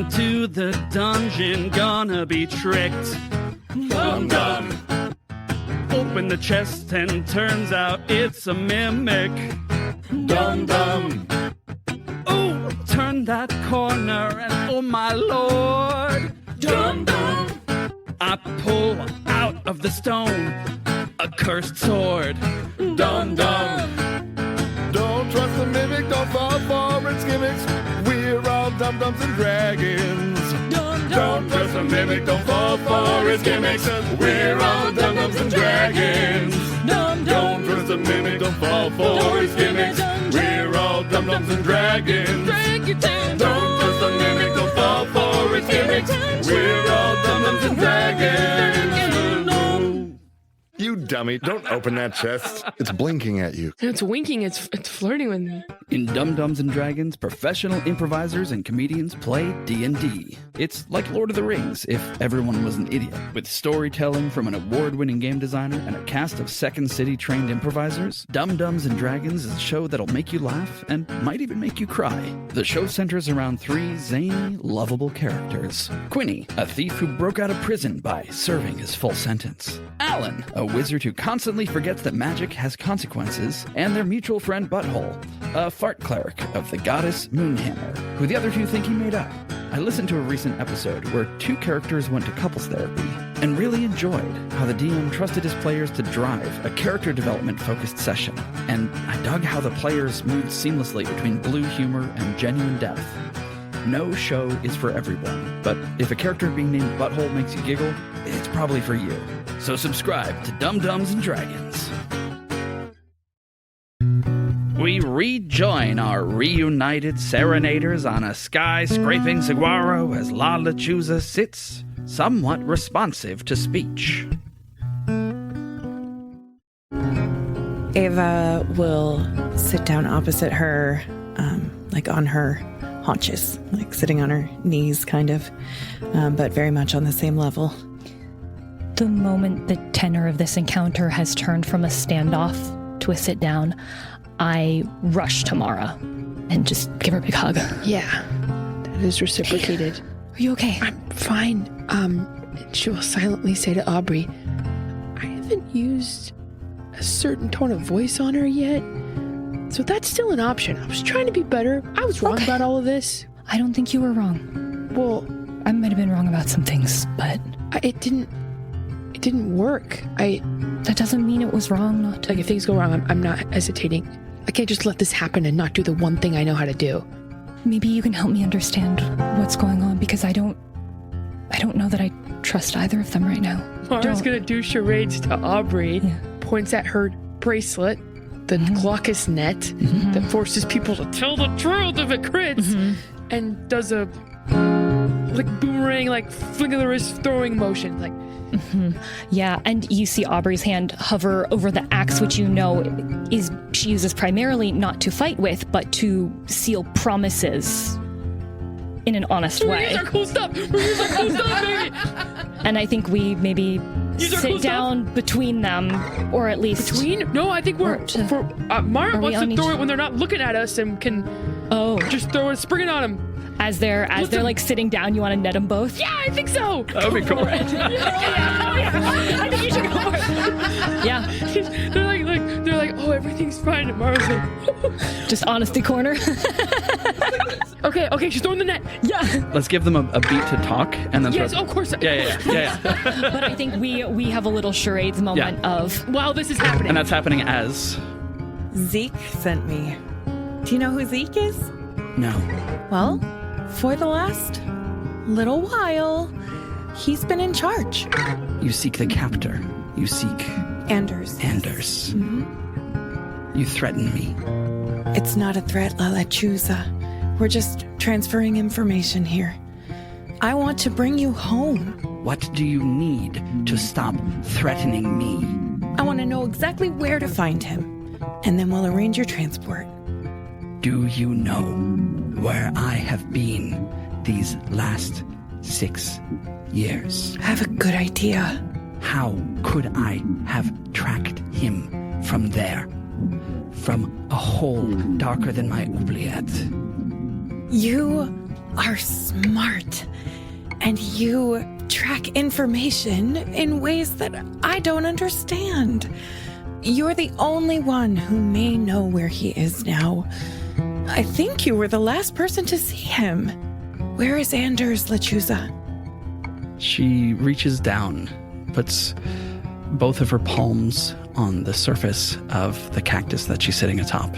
into the dungeon, gonna be tricked. Dum Dum. Open the chest and turns out it's a mimic. Dum Dum. Oh, turn that corner and oh my lord. Dum Dum. I pull out of the stone a cursed sword. Dum Dum. Don't trust the mimic, don't fall for its gimmicks. We're all dum-dums and dragons. Don't trust the mimic, don't fall for its gimmicks. We're all dum-dums and dragons. Don't trust the mimic, don't fall for its gimmicks. We're all dum-dums and dragons. Don't trust the mimic, don't fall for its gimmicks. We're all dum-dums and dragons. You dummy, don't open that chest. It's blinking at you. It's winking, it's flirting with me. In Dum-Dums and Dragons, professional improvisers and comedians play D&D. It's like Lord of the Rings, if everyone was an idiot. With storytelling from an award-winning game designer and a cast of Second City-trained improvisers, Dum-Dums and Dragons is a show that'll make you laugh and might even make you cry. The show centers around 3 zany, lovable characters. Quinny, a thief who broke out of prison by serving his full sentence. Alan, a wizard who constantly forgets that magic has consequences, and their mutual friend Butthole, a fart cleric of the goddess Moonhammer, who the other 2 think he made up. I listened to a recent episode where 2 characters went to couples therapy and really enjoyed how the DM trusted his players to drive a character development focused session. And I dug how the players moved seamlessly between blue humor and genuine depth. No show is for everyone, but if a character being named Butthole makes you giggle, it's probably for you. So subscribe to Dum-Dums and Dragons. We rejoin our reunited serenaders on a sky-scraping saguaro as La Lechuza sits, somewhat responsive to speech. Ava will sit down opposite her, like on her haunches, like sitting on her knees, kind of, but very much on the same level. The moment the tenor of this encounter has turned from a standoff to a sit down, I rush to Mara and just give her a big hug. Yeah, that is reciprocated. Are you okay? I'm fine. She will silently say to Aubrey, I haven't used a certain tone of voice on her yet, so that's still an option. I was trying to be better. I was wrong about all of this. I don't think you were wrong. Well, I might have been wrong about some things, but it didn't work. that doesn't mean it was wrong not to. Like, if things go wrong, I'm not hesitating. I can't just let this happen and not do the one thing I know how to do. Maybe you can help me understand what's going on, because I don't know that I trust either of them right now. Mara's gonna do charades to Aubrey, points at her bracelet, the Glaucus net that forces people to tell the truth if it crits, and does a like boomerang, like flick of the wrist throwing motion, like. Yeah, and you see Aubrey's hand hover over the axe, which you know she uses primarily not to fight with, but to seal promises in an honest way. Use our cool stuff! Use our cool stuff, baby! And I think we maybe sit down between them, or at least... Between? No, I think Mara wants to throw it when they're not looking at us and can just throw it, spring it on them. As they're like sitting down, you want to net them both? Yeah, I think so. That would be cool. I think you should go for it. Yeah. They're like, oh, everything's fine. And Mara's like, just honesty corner. okay, she's throwing the net. Yeah. Let's give them a beat to talk, and then of course. Yeah. But I think we have a little charades moment of while this is happening, and that's happening as Zeke sent me. Do you know who Zeke is? No. Well, for the last little while, he's been in charge. You seek the captor. You seek Anders. Mm-hmm. You threaten me. It's not a threat, La Lechuza. We're just transferring information here. I want to bring you home. What do you need to stop threatening me? I want to know exactly where to find him, and then we'll arrange your transport. Do you know where I have been these last 6 years? I have a good idea. How could I have tracked him from there? From a hole darker than my oubliette? You are smart. And you track information in ways that I don't understand. You're the only one who may know where he is now. I think you were the last person to see him. Where is Anders, Lechuza? She reaches down, puts both of her palms on the surface of the cactus that she's sitting atop.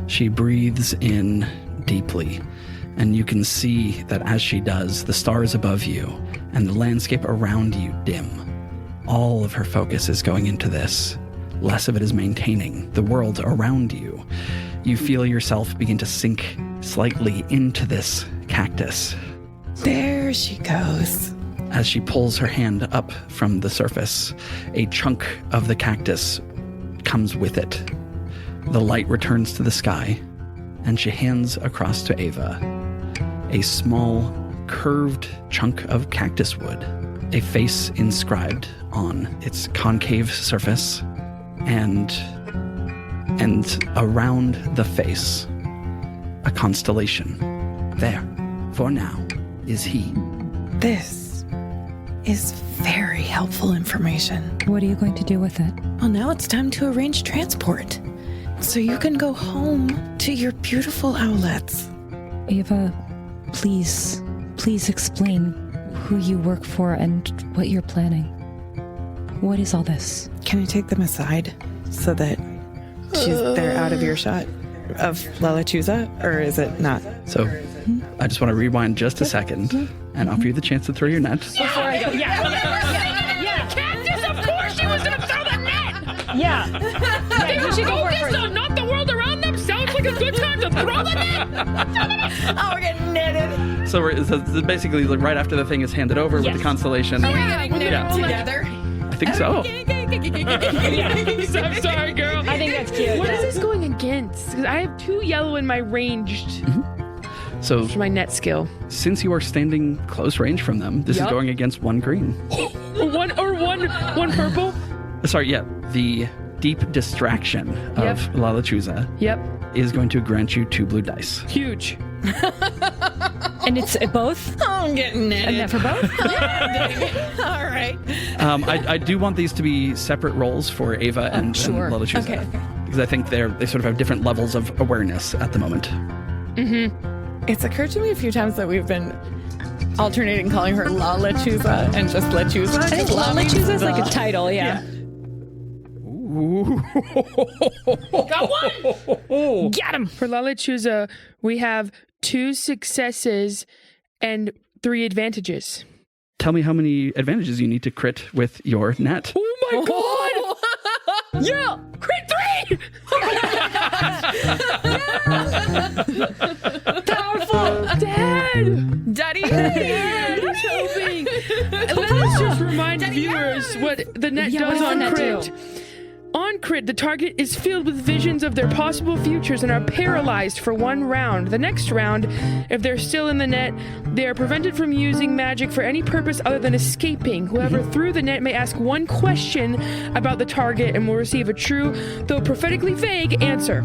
She breathes in deeply, and you can see that as she does, the stars above you and the landscape around you dim. All of her focus is going into this. Less of it is maintaining the world around you. You feel yourself begin to sink slightly into this cactus. There she goes. As she pulls her hand up from the surface, a chunk of the cactus comes with it. The light returns to the sky, and she hands across to Ava a small, curved chunk of cactus wood, a face inscribed on its concave surface, and around the face, a constellation. There, for now, is he. This is very helpful information. What are you going to do with it? Well, now it's time to arrange transport. So you can go home to your beautiful owlets. Ava, please explain who you work for and what you're planning. What is all this? Can I take them aside so that they're out of earshot of Lalachuza, or is it not? So, I just want to rewind just a second and offer you the chance to throw your net. Before I go, yeah. Cactus, of course she was going to throw the net! Yeah, you should go for it first. Not the world around them sounds like a good time to throw the net! Oh, we're getting netted. So basically like right after the thing is handed over with Yes. the constellation. Are we getting netted together? I think so. I'm sorry, girl. I think that's cute. What is this going against? Because I have 2 yellow in my ranged So for my net skill. since you are standing close range from them, this is Yup. going against 1 green. One purple. Sorry, yeah. The deep distraction of Yep. Lalachuza Yep. is going to grant you 2 blue dice. Huge. And it's both? Oh, I'm getting And netted. that for both? All right. I do want these to be separate rolls for Ava and sure. Lalachuza. Okay. Because I think they sort of have different levels of awareness at the moment. It's occurred to me a few times that we've been alternating calling her La Lechuza and just Lechuza. I think Lalachuza is like a title, yeah. Got one. Got him! For Lalachuza, we have 2 successes and 3 advantages. Tell me how many advantages you need to crit with your net. Oh my god! Yeah! Crit 3! Powerful! Dad! Daddy. Dad! Helping! Let's just remind viewers what the net Yeah, does what does on the net crit. do? On crit, the target is filled with visions of their possible futures and are paralyzed for 1 round. The next round, if they're still in the net, they are prevented from using magic for any purpose other than escaping. Whoever threw the net may ask 1 question about the target and will receive a true, though prophetically vague, answer.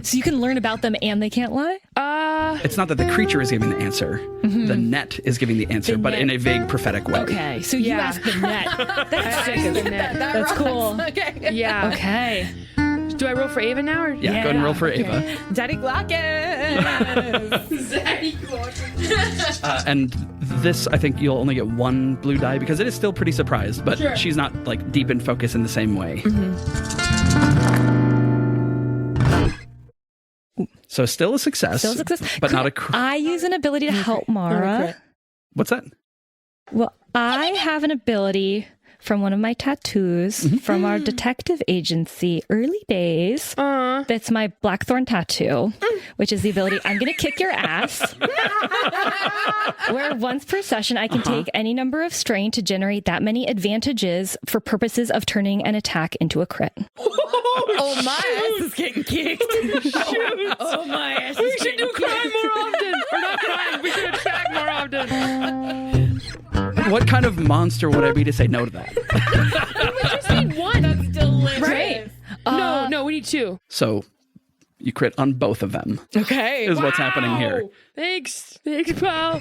So you can learn about them and they can't lie? It's not that the creature is giving the answer. The net is giving the answer, but in a vague prophetic way. Okay, so you Yeah. ask the net. That's sick as the net. That's cool. Okay. Yeah. Okay. Do I roll for Ava now? Or? Yeah, go ahead and roll for Ava. Daddy Glockes. And this, I think you'll only get 1 blue die because it is still pretty surprised, but Sure. she's not like deep in focus in the same way. So still a success. Still a success. But not a I use an ability to help Mara. crit. What's that? Well, I have an ability from one of my tattoos from our detective agency early days. That's my Blackthorn tattoo, which is the ability I'm going to kick your ass. Where once per session, I can take any number of strain to generate that many advantages for purposes of turning an attack into a crit. Oh, my ass is getting kicked. Oh, my ass We is should getting do crime more often. Or not crime. We should attack more often. What kind of monster would I be to say no to that? We just need 1. delicious. Right. No, we need 2. So You crit on both of them. Okay. Is what's happening here. Wow. Thanks, pal.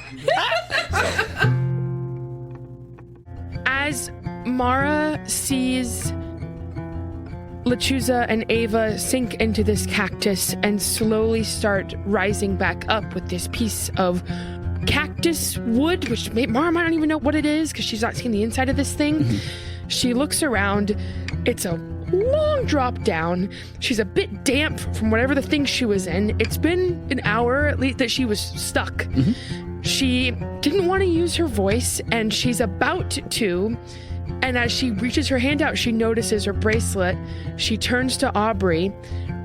As Mara sees Lechuza and Ava sink into this cactus and slowly start rising back up with this piece of cactus wood, which Mara might not even know what it is because she's not seen the inside of this thing. She looks around. It's a long drop down. She's a bit damp from whatever the thing she was in. It's been an hour at least that she was stuck. She didn't want to use her voice, and she's about to. And as she reaches her hand out, she notices her bracelet. She turns to Aubrey.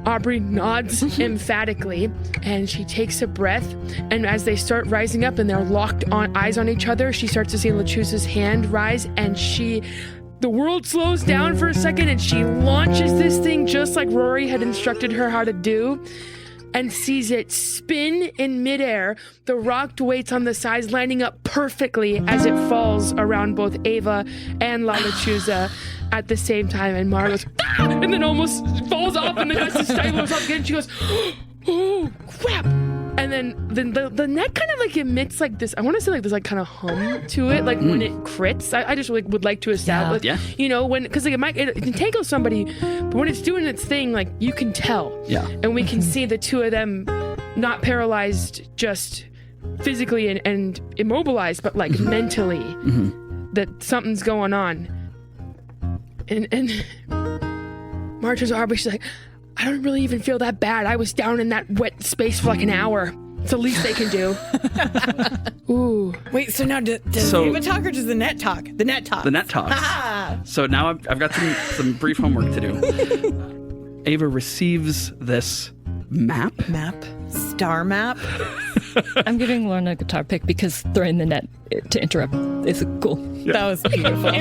Aubrey nods emphatically, and she takes a breath. And as they start rising up and they're locked eyes on each other, she starts to see Lechuza's hand rise, and the world slows down for a second, and she launches this thing just like Rory had instructed her how to do, and sees it spin in midair, the rocked weights on the sides lining up perfectly as it falls around both Ava and La Lechuza at the same time. And Mara goes, "Ah!" and then almost falls off and then has to stifle herself again. She goes, "Oh, crap." And then the net kind of like emits like this, I want to say like this like kind of hum to it, like when it crits. I just like would like to establish, you know, because like it entangles somebody, but when it's doing its thing, like you can tell. Yeah. And we can see the two of them not paralyzed just physically and immobilized, but like mentally, that something's going on. And Marge turns to Aubrey, she's like, "I don't really even feel that bad. I was down in that wet space for like an hour. It's the least they can do." Ooh. Wait, so now does Ava talk or does the net talk? The net talks. The net talks. So now I've got some brief homework to do. Ava receives this map. Star map. I'm giving Lorna a guitar pick because throwing the net to interrupt is cool. Yeah. That was beautiful.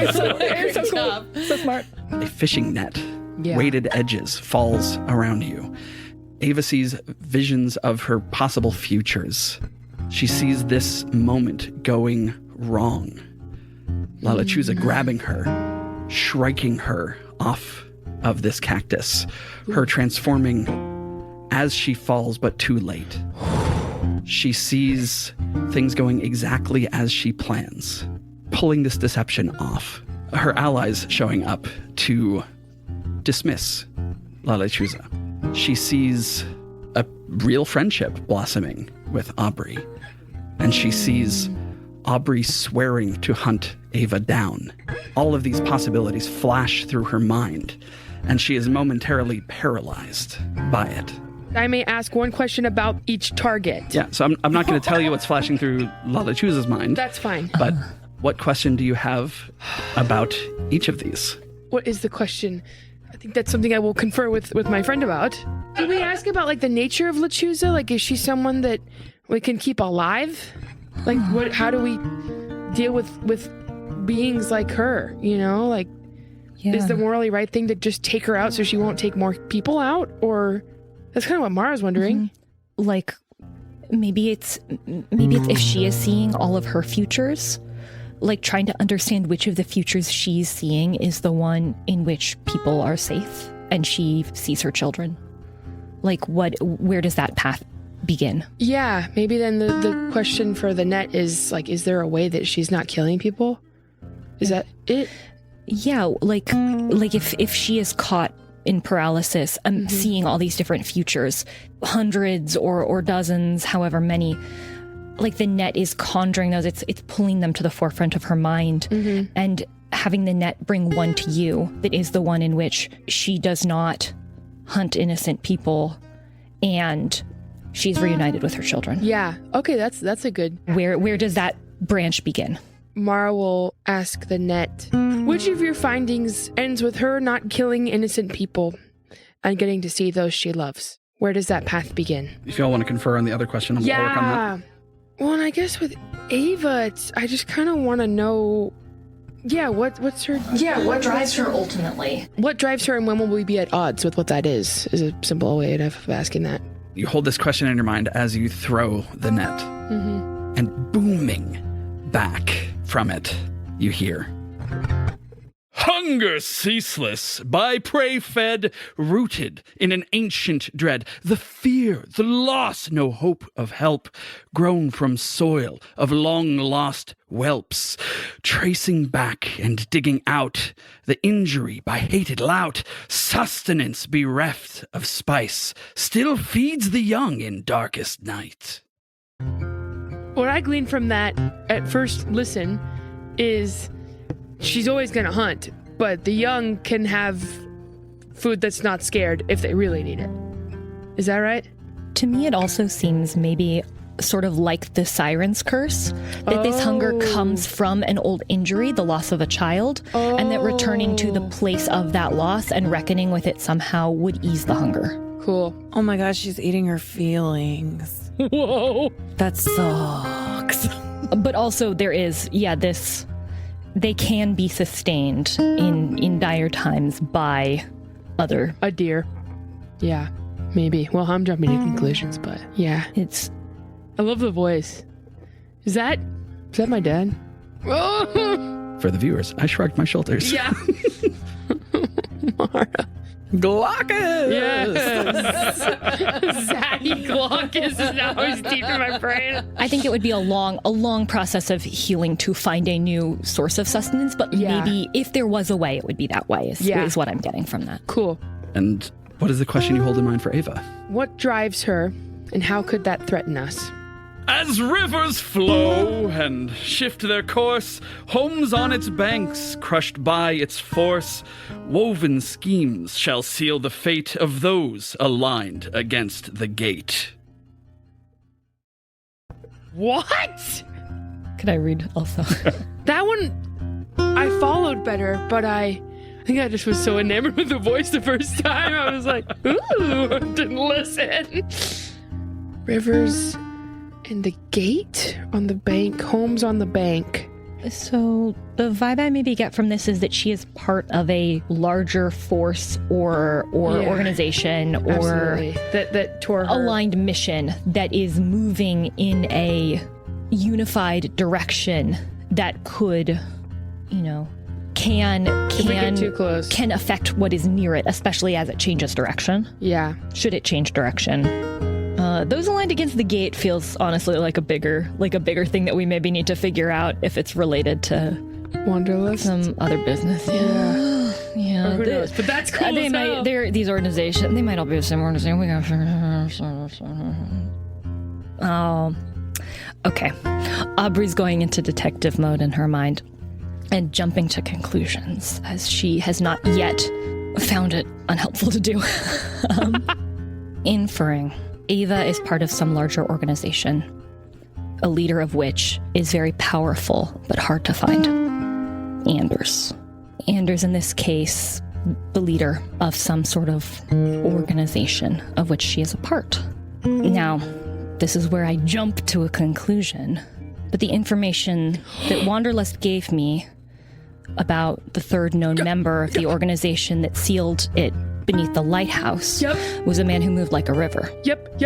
So cool. So smart. A fishing net. Yeah. Weighted edges falls around you. Ava sees visions of her possible futures. She sees this moment going wrong. La Lechuza grabbing her, shrieking her off of this cactus, her transforming as she falls, but too late. She sees things going exactly as she plans, pulling this deception off. Her allies showing up to dismiss La Lechuza. She sees a real friendship blossoming with Aubrey, and she sees Aubrey swearing to hunt Ava down. All of these possibilities flash through her mind, and she is momentarily paralyzed by it. I may ask one question about each target. Yeah, so I'm not going to tell you what's flashing through La Lechuza's mind. That's fine. But what question do you have about each of these? What is the question? I think that's something I will confer with my friend about. Did we ask about like the nature of Lechuza? Like, is she someone that we can keep alive? Like, how do we deal with beings like her? You know, like, is the morally right thing to just take her out so she won't take more people out? Or that's kind of what Mara's wondering. Like, maybe it's if she is seeing all of her futures, like trying to understand which of the futures she's seeing is the one in which people are safe and she sees her children. Like, where does that path begin? Yeah, maybe then the question for the net is like, is there a way that she's not killing people? Is that it? Yeah, like if she is caught in paralysis, seeing all these different futures, hundreds or dozens, however many, like the net is conjuring those, it's pulling them to the forefront of her mind, and having the net bring one to you that is the one in which she does not hunt innocent people and she's reunited with her children. Yeah. Okay, that's a good. Where does that branch begin? Mara will ask the net, which of your findings ends with her not killing innocent people and getting to see those she loves? Where does that path begin? If y'all want to confer on the other question, I'll work on that. Well, and I guess with Ava, I just kind of want to know, what's her... Yeah, what drives her ultimately? What drives her and when will we be at odds with what that is a simple way of asking that. You hold this question in your mind as you throw the net. And booming back from it, you hear, "Hunger!" hunger ceaseless, by prey fed, rooted in an ancient dread, the fear, the loss, no hope of help, grown from soil of long-lost whelps, tracing back and digging out the injury by hated lout, sustenance bereft of spice, still feeds the young in darkest night. What I gleaned from that at first listen is she's always going to hunt, but the young can have food that's not scared if they really need it. Is that right? To me, it also seems maybe sort of like the siren's curse, that this hunger comes from an old injury, the loss of a child, and that returning to the place of that loss and reckoning with it somehow would ease the hunger. Cool. Oh my gosh, she's eating her feelings. Whoa. That sucks. But also there is, this, they can be sustained in dire times by other. A deer. Yeah, maybe. Well, I'm jumping to conclusions, but yeah. I love the voice. Is that my dad? For the viewers, I shrugged my shoulders. Yeah. Mara. Glaucus! Yes. Zaddy Glaucus is now always deep in my brain. I think it would be a long process of healing to find a new source of sustenance, but maybe if there was a way, it would be that way, is what I'm getting from that. Cool. And what is the question you hold in mind for Ava? What drives her, and how could that threaten us? As rivers flow and shift their course, homes on its banks, crushed by its force, woven schemes shall seal the fate of those aligned against the gate. What? Could I read also? That one, I followed better, but I think I just was so enamored with the voice the first time. I was like, ooh, didn't listen. Rivers and the gate on the bank, homes on the bank. So the vibe I maybe get from this is that she is part of a larger force or organization or that tore her. aligned mission that is moving in a unified direction that could, can If we get too close. can affect what is near it, especially as it changes direction. Yeah. Should it change direction? Those aligned against the gate feels honestly like a bigger thing that we maybe need to figure out if it's related to Wanderlust. some other business. Yeah. Or who knows? But that's cool. They as might. hell. They're these organizations. They might all be the same organization. We got. Oh, okay. Aubrey's going into detective mode in her mind, and jumping to conclusions as she has not yet found it unhelpful to do. Inferring. Ava is part of some larger organization, a leader of which is very powerful but hard to find. Anders. Anders, in this case, the leader of some sort of organization of which she is a part. Now, this is where I jump to a conclusion, but the information that Wanderlust gave me about the third known member of the organization that sealed it beneath the lighthouse was a man who moved like a river. Yep.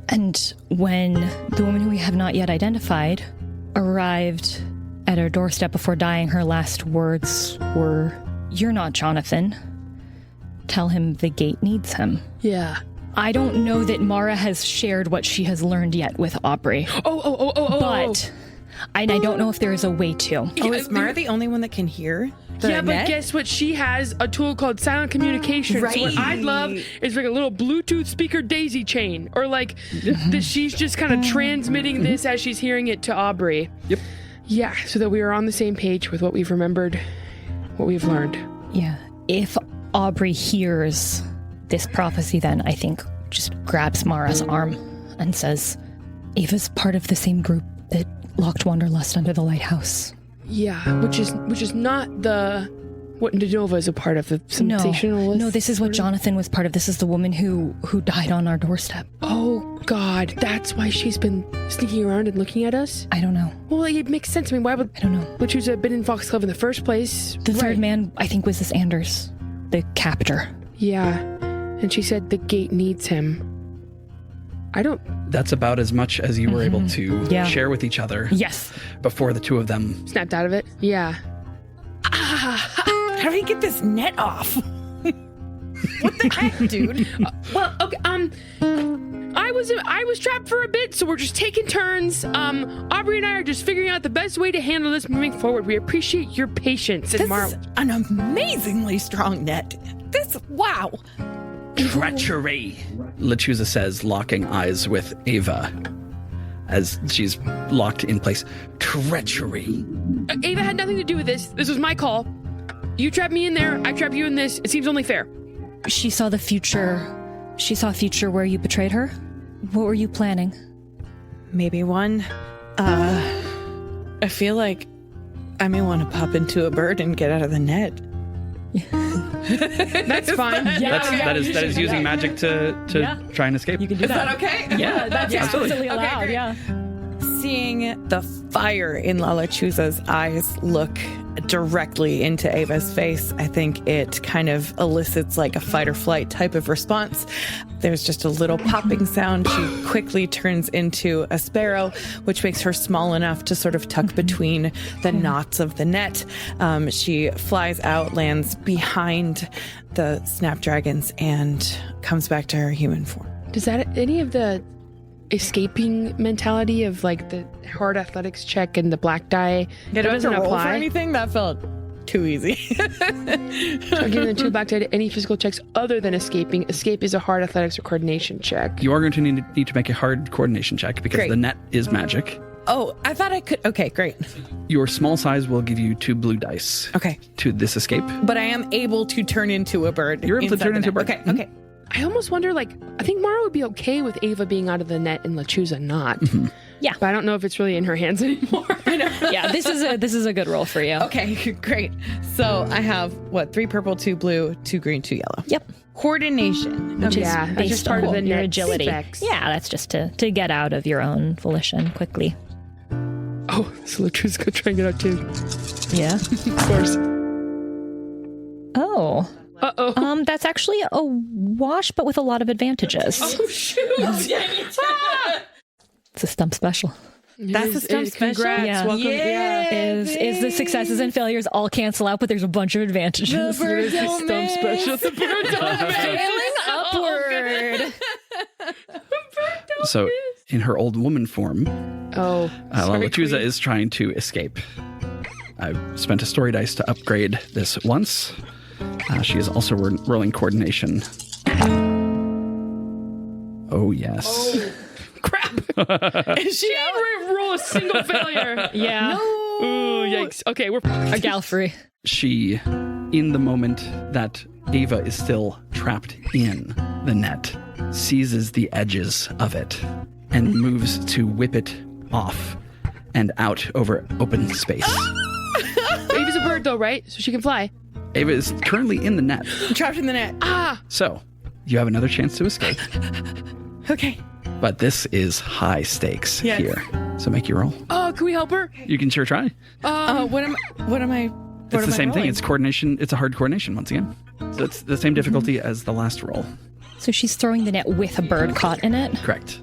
And when the woman who we have not yet identified arrived at her doorstep before dying, her last words were, "You're not Jonathan. Tell him the gate needs him." Yeah. I don't know that Mara has shared what she has learned yet with Aubrey. But I don't know if there is a way to. Oh, is Mara the only one that can hear? Yeah, but guess what? She has a tool called silent communication. Right. So what I'd love is like a little Bluetooth speaker daisy chain, or like she's just kind of transmitting this as she's hearing it to Aubrey. Yep. Yeah, so that we are on the same page with what we've remembered, what we've learned. Yeah. If Aubrey hears this prophecy, then I think just grabs Mara's arm and says, "Ava's part of the same group that locked Wanderlust under the lighthouse." Yeah, which is not the what Denova is a part of, the sensationalist. No, this is what Jonathan was part of. This is the woman who died on our doorstep. Oh God, that's why she's been sneaking around and looking at us. I don't know. Well, it makes sense. I mean, why would I don't know. would choose have been in Foxglove in the first place? The third man, I think, was this Anders, the captor. Yeah, and she said the gate needs him. I don't. That's about as much as you were able to share with each other. Yes. Before the two of them. Snapped out of it. Yeah. How do we get this net off? What the heck, dude? Well, okay, I was trapped for a bit, so we're just taking turns. Aubrey and I are just figuring out the best way to handle this moving forward. We appreciate your patience. And This is an amazingly strong net. Wow. Treachery, Lechuza says, locking eyes with Ava as she's locked in place. Treachery. Ava had nothing to do with this. This was my call. You trapped me in there. I trapped you in this. It seems only fair. She saw the future. She saw a future where you betrayed her. What were you planning? Maybe one. I feel like I may want to pop into a bird and get out of the net. That's fine. That is using magic to try and escape. You can do that. Okay? Yeah, that's absolutely allowed. great. Yeah. Seeing the fire in Lala Chuza's eyes look directly into Ava's face, I think it kind of elicits like a fight or flight type of response. There's just a little popping sound. She quickly turns into a sparrow, which makes her small enough to sort of tuck between the knots of the net. She flies out, lands behind the snapdragons, and comes back to her human form. Does that any of the escaping mentality of like the hard athletics check and the black die that doesn't roll for apply? anything? That felt too easy. I'm giving the 2 black die to any physical checks other than escaping. Escape is a hard athletics or coordination check. You are going to need to make a hard coordination check because Great. the net is magic. Oh, I thought I could. Okay, great. Your small size will give you 2 blue dice Okay. to this escape. But I am able to turn into a bird. You're able to inside turn the into a net. bird. Okay, okay. I almost wonder, like, I think Mara would be okay with Ava being out of the net and Lechuza not. Yeah. But I don't know if it's really in her hands anymore. Yeah, this is a good roll for you. Okay, great. So I have, 3 purple, 2 blue, 2 green, 2 yellow. Yep. Coordination. Which Yeah, is that's based just part of on the your net agility. specs. Yeah, that's just to get out of your own volition quickly. Oh, so Lechuza's going to try and get out too. Yeah. Of course. Oh. Uh-oh. That's actually a wash, but with a lot of advantages. Oh, shoot. It's a stump special. That's a stump special? Congrats. Yeah. Welcome. Is the successes and failures all cancel out, but there's a bunch of advantages. birds don't Stump special. The bird don't Failing upward. So, in her old woman form, Oh, Lechuza is trying to escape. I've spent a story dice to upgrade this once. She is also rolling coordination. Oh, yes. Oh, crap. Is she out? We roll a single failure. Yeah. Ooh, yikes. Okay, we're A Galfrey. She, in the moment that Ava is still trapped in the net, seizes the edges of it and moves to whip it off and out over open space. Ava's a bird, though, right? So she can fly. Ava is currently in the net, I'm trapped in the net. so you have another chance to escape. Okay. But this is high stakes Yes. here. So make your roll. Oh, can we help her? You can sure try. What am I? It's the same thing. It's coordination. It's a hard coordination once again. So it's the same difficulty as the last roll. So she's throwing the net with a bird caught in it. Correct.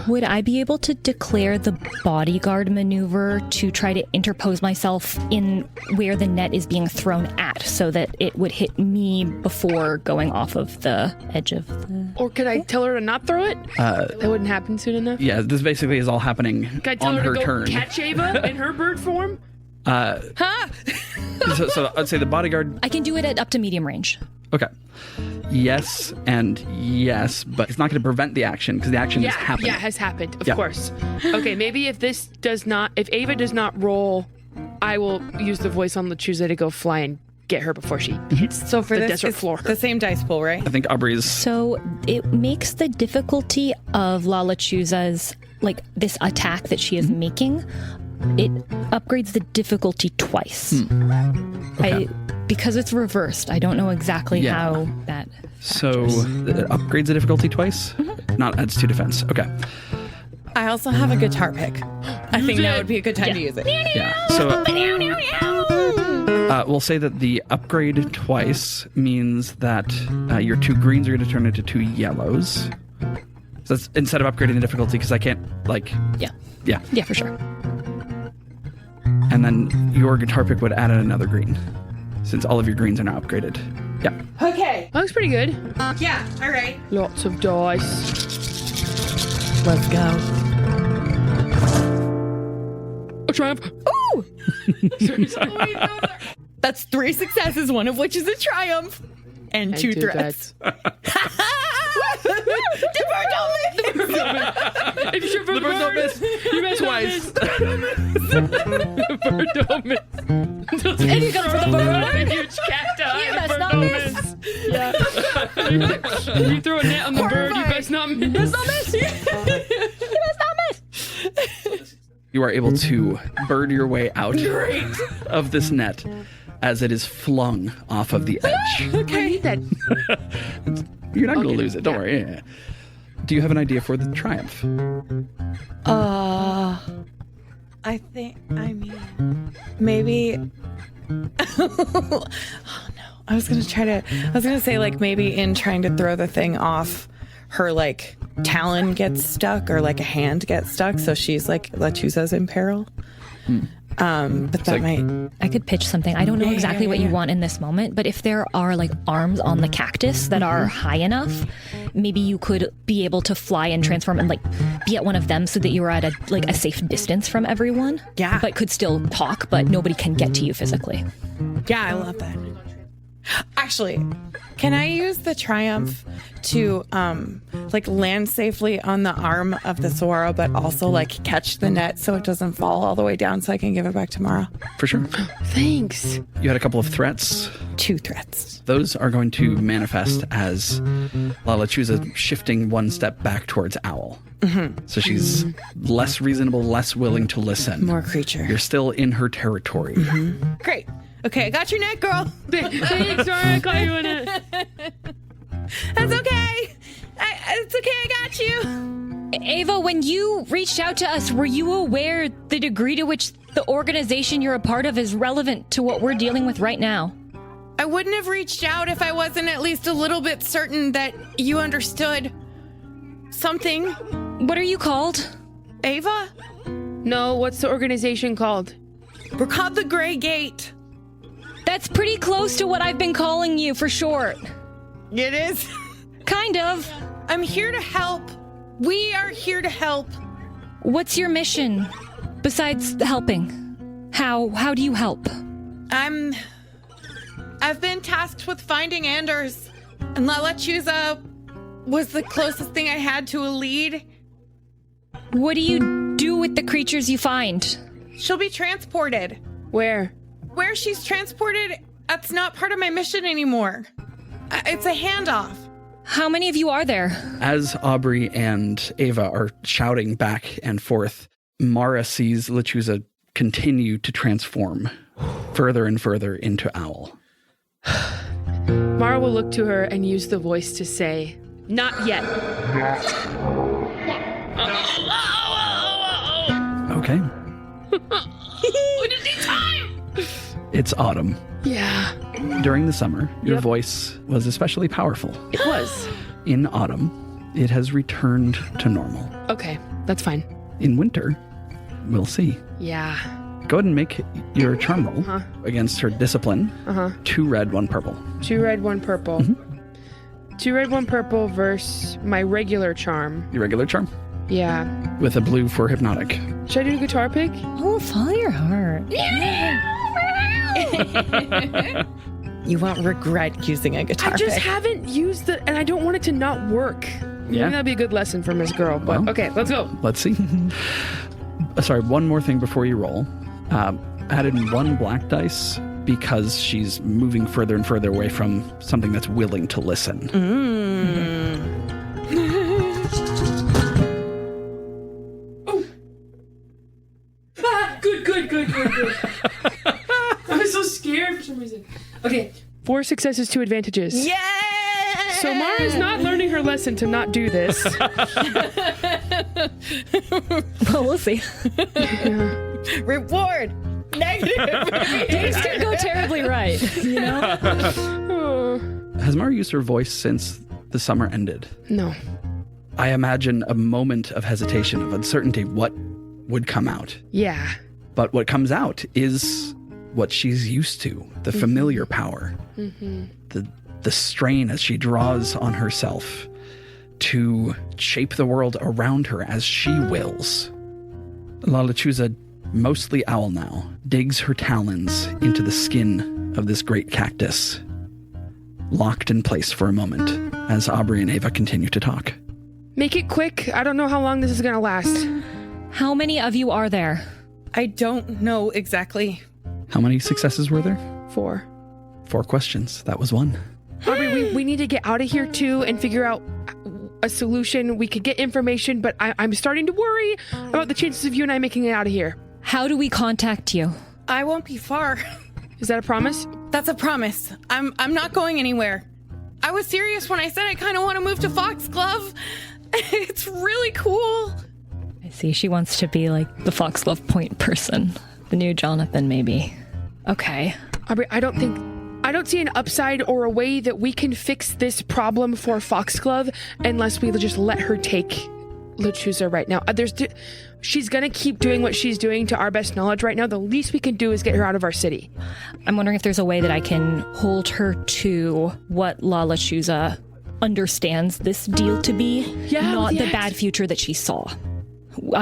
Would I be able to declare the bodyguard maneuver to try to interpose myself in where the net is being thrown at so that it would hit me before going off of the edge of the... Or could I tell her to not throw it? That wouldn't happen soon enough. Yeah, this basically is all happening Could I tell on her her to go turn. catch Ava in her bird form? So I'd say the bodyguard. I can do it at up to medium range. Okay. Yes and yes, but it's not going to prevent the action because the action is happening. Yeah, has happened, of Yeah. course. Okay, maybe if Ava does not roll, I will use the voice on Lechuza to go fly and get her before she hits So for the this, desert it's floor. the same dice pool, right? I think Aubrey's. So it makes the difficulty of Lala Chuza's, like, this attack that she is making, it upgrades the difficulty twice. Okay. Because it's reversed, I don't know exactly Yeah. how that... So it upgrades the difficulty twice? Not adds 2 defense. Okay. I also have a guitar pick. I think that it. would be a good time to use it. Yeah. So we'll say that the upgrade twice means that your 2 greens are going to turn into 2 yellows. So that's instead of upgrading the difficulty because I can't, like, Yeah. yeah. Yeah, for sure. And then your guitar pick would add in another green, since all of your greens are now upgraded. Yeah. Okay. That looks pretty good. Yeah. All right. Lots of dice. Let's go. A triumph. Ooh! That's 3 successes, one of which is a triumph. And 2 threats. Defer, don't miss! If you shoot for the bird, don't miss. You miss Twice. The bird don't miss. And you go for the bird. Huge cacti. You The best bird not don't miss. Yeah. You throw a net on the bird, you best not miss. You best not miss. You are able to bird your way out of this net as it is flung off of the edge. I need that. You're not going to lose it. Don't worry. Yeah. Do you have an idea for the triumph? I mean, maybe. Oh no. I was going to say, like, maybe in trying to throw the thing off, her, like, talon gets stuck or, like, a hand gets stuck. So she's, like, Lechuza's in peril. But that might. I could pitch something. I don't know exactly what you want in this moment, but if there are like arms on the cactus that are high enough, maybe you could be able to fly and transform and like be at one of them so that you are at a safe distance from everyone. Yeah. But could still talk, but nobody can get to you physically. Yeah, I love that. Actually, can I use the triumph to like land safely on the arm of the saguaro, but also like catch the net so it doesn't fall all the way down so I can give it back tomorrow? For sure. Thanks. You had a couple of threats. 2 threats. Those are going to manifest as La Lechuza shifting one step back towards Owl. So she's less reasonable, less willing to listen. More creature. You're still in her territory. Great. Okay, I got your net, girl. Thanks, sorry I caught you in it. That's okay. It's okay, I got you. Ava, when you reached out to us, were you aware the degree to which the organization you're a part of is relevant to what we're dealing with right now? I wouldn't have reached out if I wasn't at least a little bit certain that you understood something. What are you called? Ava? No, what's the organization called? We're called the Grey Gate. That's pretty close to what I've been calling you for short. It is. Kind of. I'm here to help. We are here to help. What's your mission besides helping? How do you help? I've been tasked with finding Anders, and La Lechuza was the closest thing I had to a lead. What do you do with the creatures you find? She'll be transported. Where? Where she's transported, that's not part of my mission anymore. It's a handoff. How many of you are there? As Aubrey and Ava are shouting back and forth, Mara sees Lechuza continue to transform further and further into Owl. Mara will look to her and use the voice to say, "Not yet." Okay. We just need time. It's autumn. Yeah, During the summer, your Yep. voice was especially powerful. it was. In autumn, it has returned to normal. Okay, that's fine. In winter, we'll see. Yeah. Go ahead and make your charm roll against her discipline. 2 red, 1 purple. 2 red, 1 purple. 2 red, 1 purple versus my regular charm. Your regular charm Yeah. with a blue for hypnotic. Should I do a guitar pick? Oh, follow your heart. You won't regret using a guitar I just pick. haven't used it, and I don't want it to not work. Maybe Yeah. that'd be a good lesson for Miss Girl. But Well. okay, let's go. Let's see. Sorry, one more thing before you roll. Add in 1 black dice because she's moving further and further away from something that's willing to listen. Good. I was so scared for some reason. Okay, 4 successes, 2 advantages. Yeah! So Mara's not learning her lesson to not do this. Well, we'll see. Reward! Negative! Things can go terribly right, you know? Oh, Has Mara used her voice since the summer ended? no. I imagine a moment of hesitation, of uncertainty. What would come out? Yeah. But what comes out is what she's used to, the familiar power, the strain as she draws on herself to shape the world around her as she wills. La Lechuza, mostly owl now, digs her talons into the skin of this great cactus, locked in place for a moment as Aubrey and Ava continue to talk. Make it quick. I don't know how long this is going to last. How many of you are there? I don't know exactly. How many successes were there? 4. 4 questions. That was 1. Aubrey, we need to get out of here too and figure out a solution. We could get information, but I'm starting to worry about the chances of you and I making it out of here. How do we contact you? I won't be far. Is that a promise? That's a promise. I'm not going anywhere. I was serious when I said I kind of want to move to Foxglove. It's really cool. I see. She wants to be like the Foxglove Point person. The new Jonathan, maybe. Okay. Aubrey, I don't see an upside or a way that we can fix this problem for Foxglove unless we just let her take Lechuza right now. She's gonna keep doing what she's doing to our best knowledge right now. The least we can do is get her out of our city. I'm wondering if there's a way that I can hold her to what La Lechuza understands this deal to be. Yeah, not with the the bad axe. future that she saw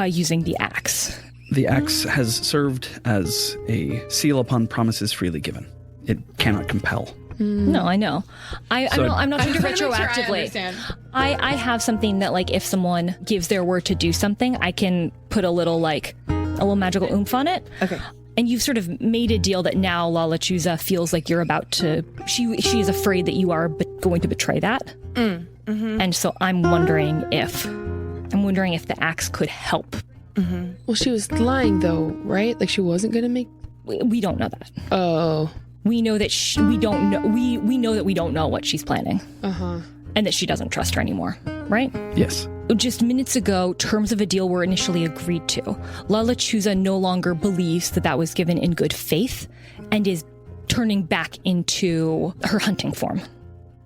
using the axe. The axe has served as a seal upon promises freely given. It cannot compel. No, I know. I'm not trying to retroactively. I have something that, like, if someone gives their word to do something, I can put a little magical oomph on it. Okay. And you've sort of made a deal that now La Lechuza feels like you're about to. She is afraid that you are going to betray that. And so I'm wondering if the axe could help. Well, she was lying though, right? Like she wasn't gonna make. We don't know that. Oh. We know that we don't know. We know that we don't know what she's planning. And that she doesn't trust her anymore, right? Yes. Just minutes ago, terms of a deal were initially agreed to. La Lechuza no longer believes that was given in good faith and is turning back into her hunting form.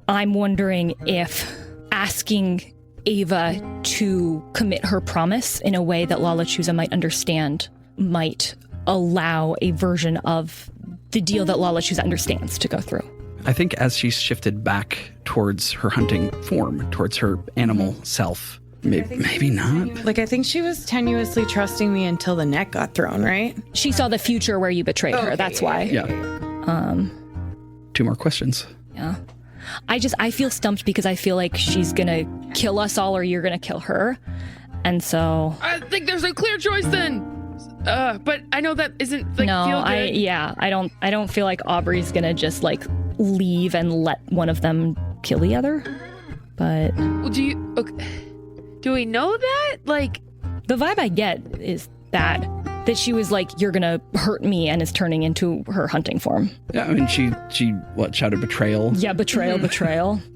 I'm wondering if asking Ava to commit her promise in a way that La Lechuza might understand might allow a version of the deal that La Lechuza understands to go through. I think as she's shifted back towards her hunting form, towards her animal self, maybe not. Like, I think she was tenuously trusting me until the net got thrown, right? She saw the future where you betrayed her. That's why. Yeah. 2 more questions. Yeah. I feel stumped because I feel like she's gonna kill us all or you're gonna kill her. And so I think there's a clear choice then. But I know that isn't like no, feel good. I don't feel like Aubrey's gonna just like leave and let one of them kill the other. But Well, do we know that? Like, the vibe I get is that she was like, you're gonna hurt me, and is turning into her hunting form. Yeah, I mean, she shouted betrayal, Yeah, betrayal.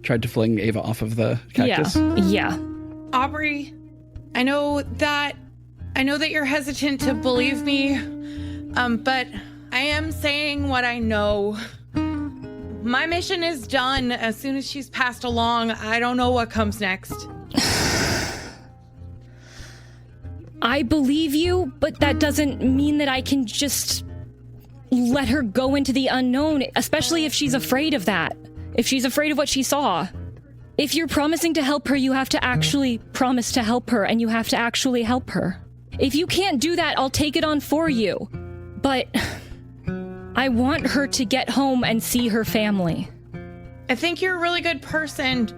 tried to fling Ava off of the cactus. Yeah. Aubrey, I know that you're hesitant to believe me, but I am saying what I know. My mission is done. As soon as she's passed along, I don't know what comes next. I believe you, but that doesn't mean that I can just let her go into the unknown, especially if she's afraid of that. If she's afraid of what she saw. If you're promising to help her, you have to actually promise to help her, and you have to actually help her. If you can't do that, I'll take it on for you. But I want her to get home and see her family. I think you're a really good person.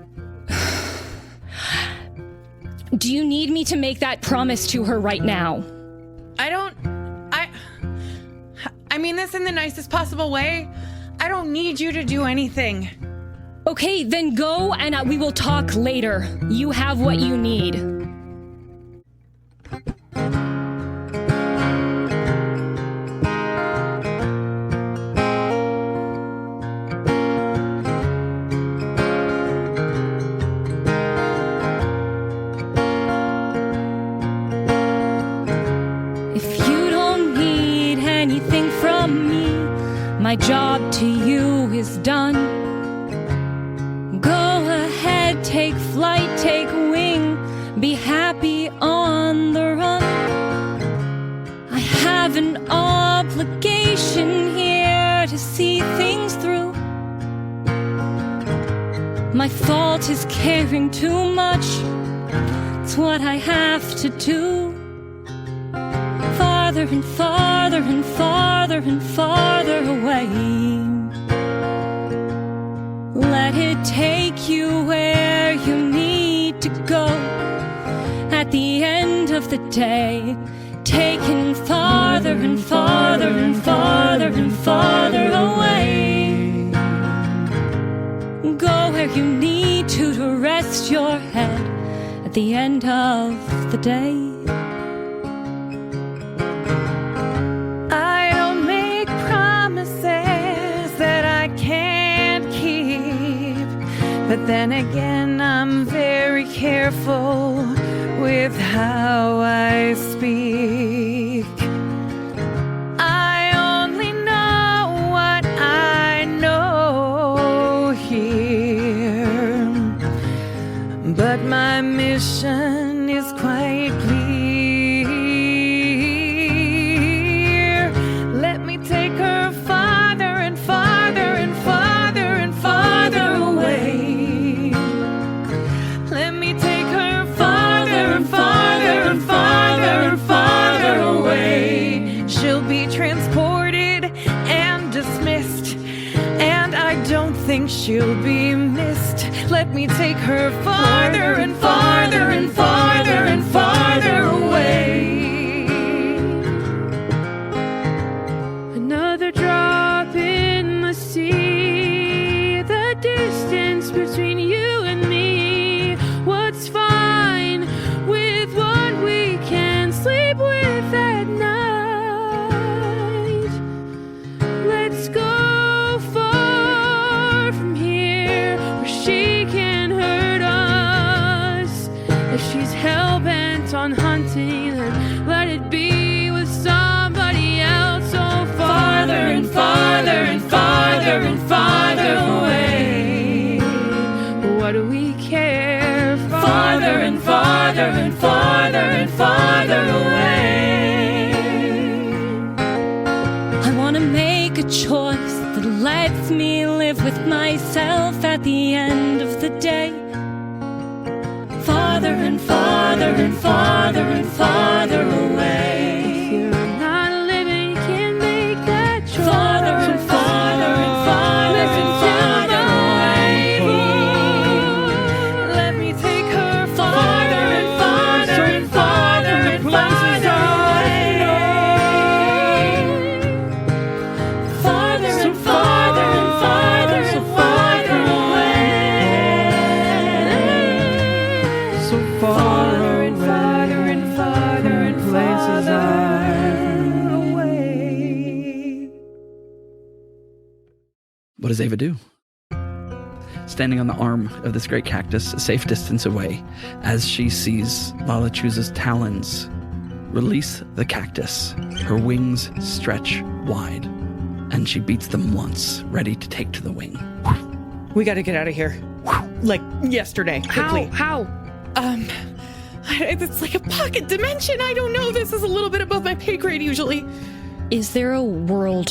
Do you need me to make that promise to her right now? I mean this in the nicest possible way. I don't need you to do anything. Okay, then go and we will talk later. You have what you need. My job to you is done. Go ahead, take flight, take wing, be happy on the run. I have an My fault is caring too much. It's what I have to do. Farther and farther and farther and farther away. Let it take you where you need to go. At the end of the day, taken farther and farther and farther and farther away. Go where you need to rest your head at the end of the day. I don't make promises that I can't keep, but then again, I'm very careful with how I speak. I only know what I know here, but my mission is quite clear. Let me take her farther and farther and farther and farther away. Let me take her farther and farther and farther and farther away. She'll be transported and dismissed, and I don't think she'll be missed. Let me take her farther and farther and farther and farther away. Another drop in the sea. The distance between you and me. What's fine with what we can sleep with at night. Let's go far from here where she can hurt us. If she's hell-bent on hunting, then let it be with somebody else. So farther and farther and farther and farther away. What do we care? Farther and farther and farther and farther away. I want to make a choice that lets me live with myself at the end of the day. Farther and farther and farther and farther away. If you're not living, you can't make that choice. Farther and farther and farther Listen and to farther away. Let me take her Farther and farther and farther and farther away. Farther and farther and farther and farther away. So farther and farther and farther and places farther away. What does Ava do? Standing on the arm of this great cactus, a safe distance away, as she sees Lalachuza's talons release the cactus, her wings stretch wide, and she beats them once, ready to take to the wing. We gotta get out of here. Like yesterday, quickly. How? It's like a pocket dimension. I don't know. This is a little bit above my pay grade usually. Is there a world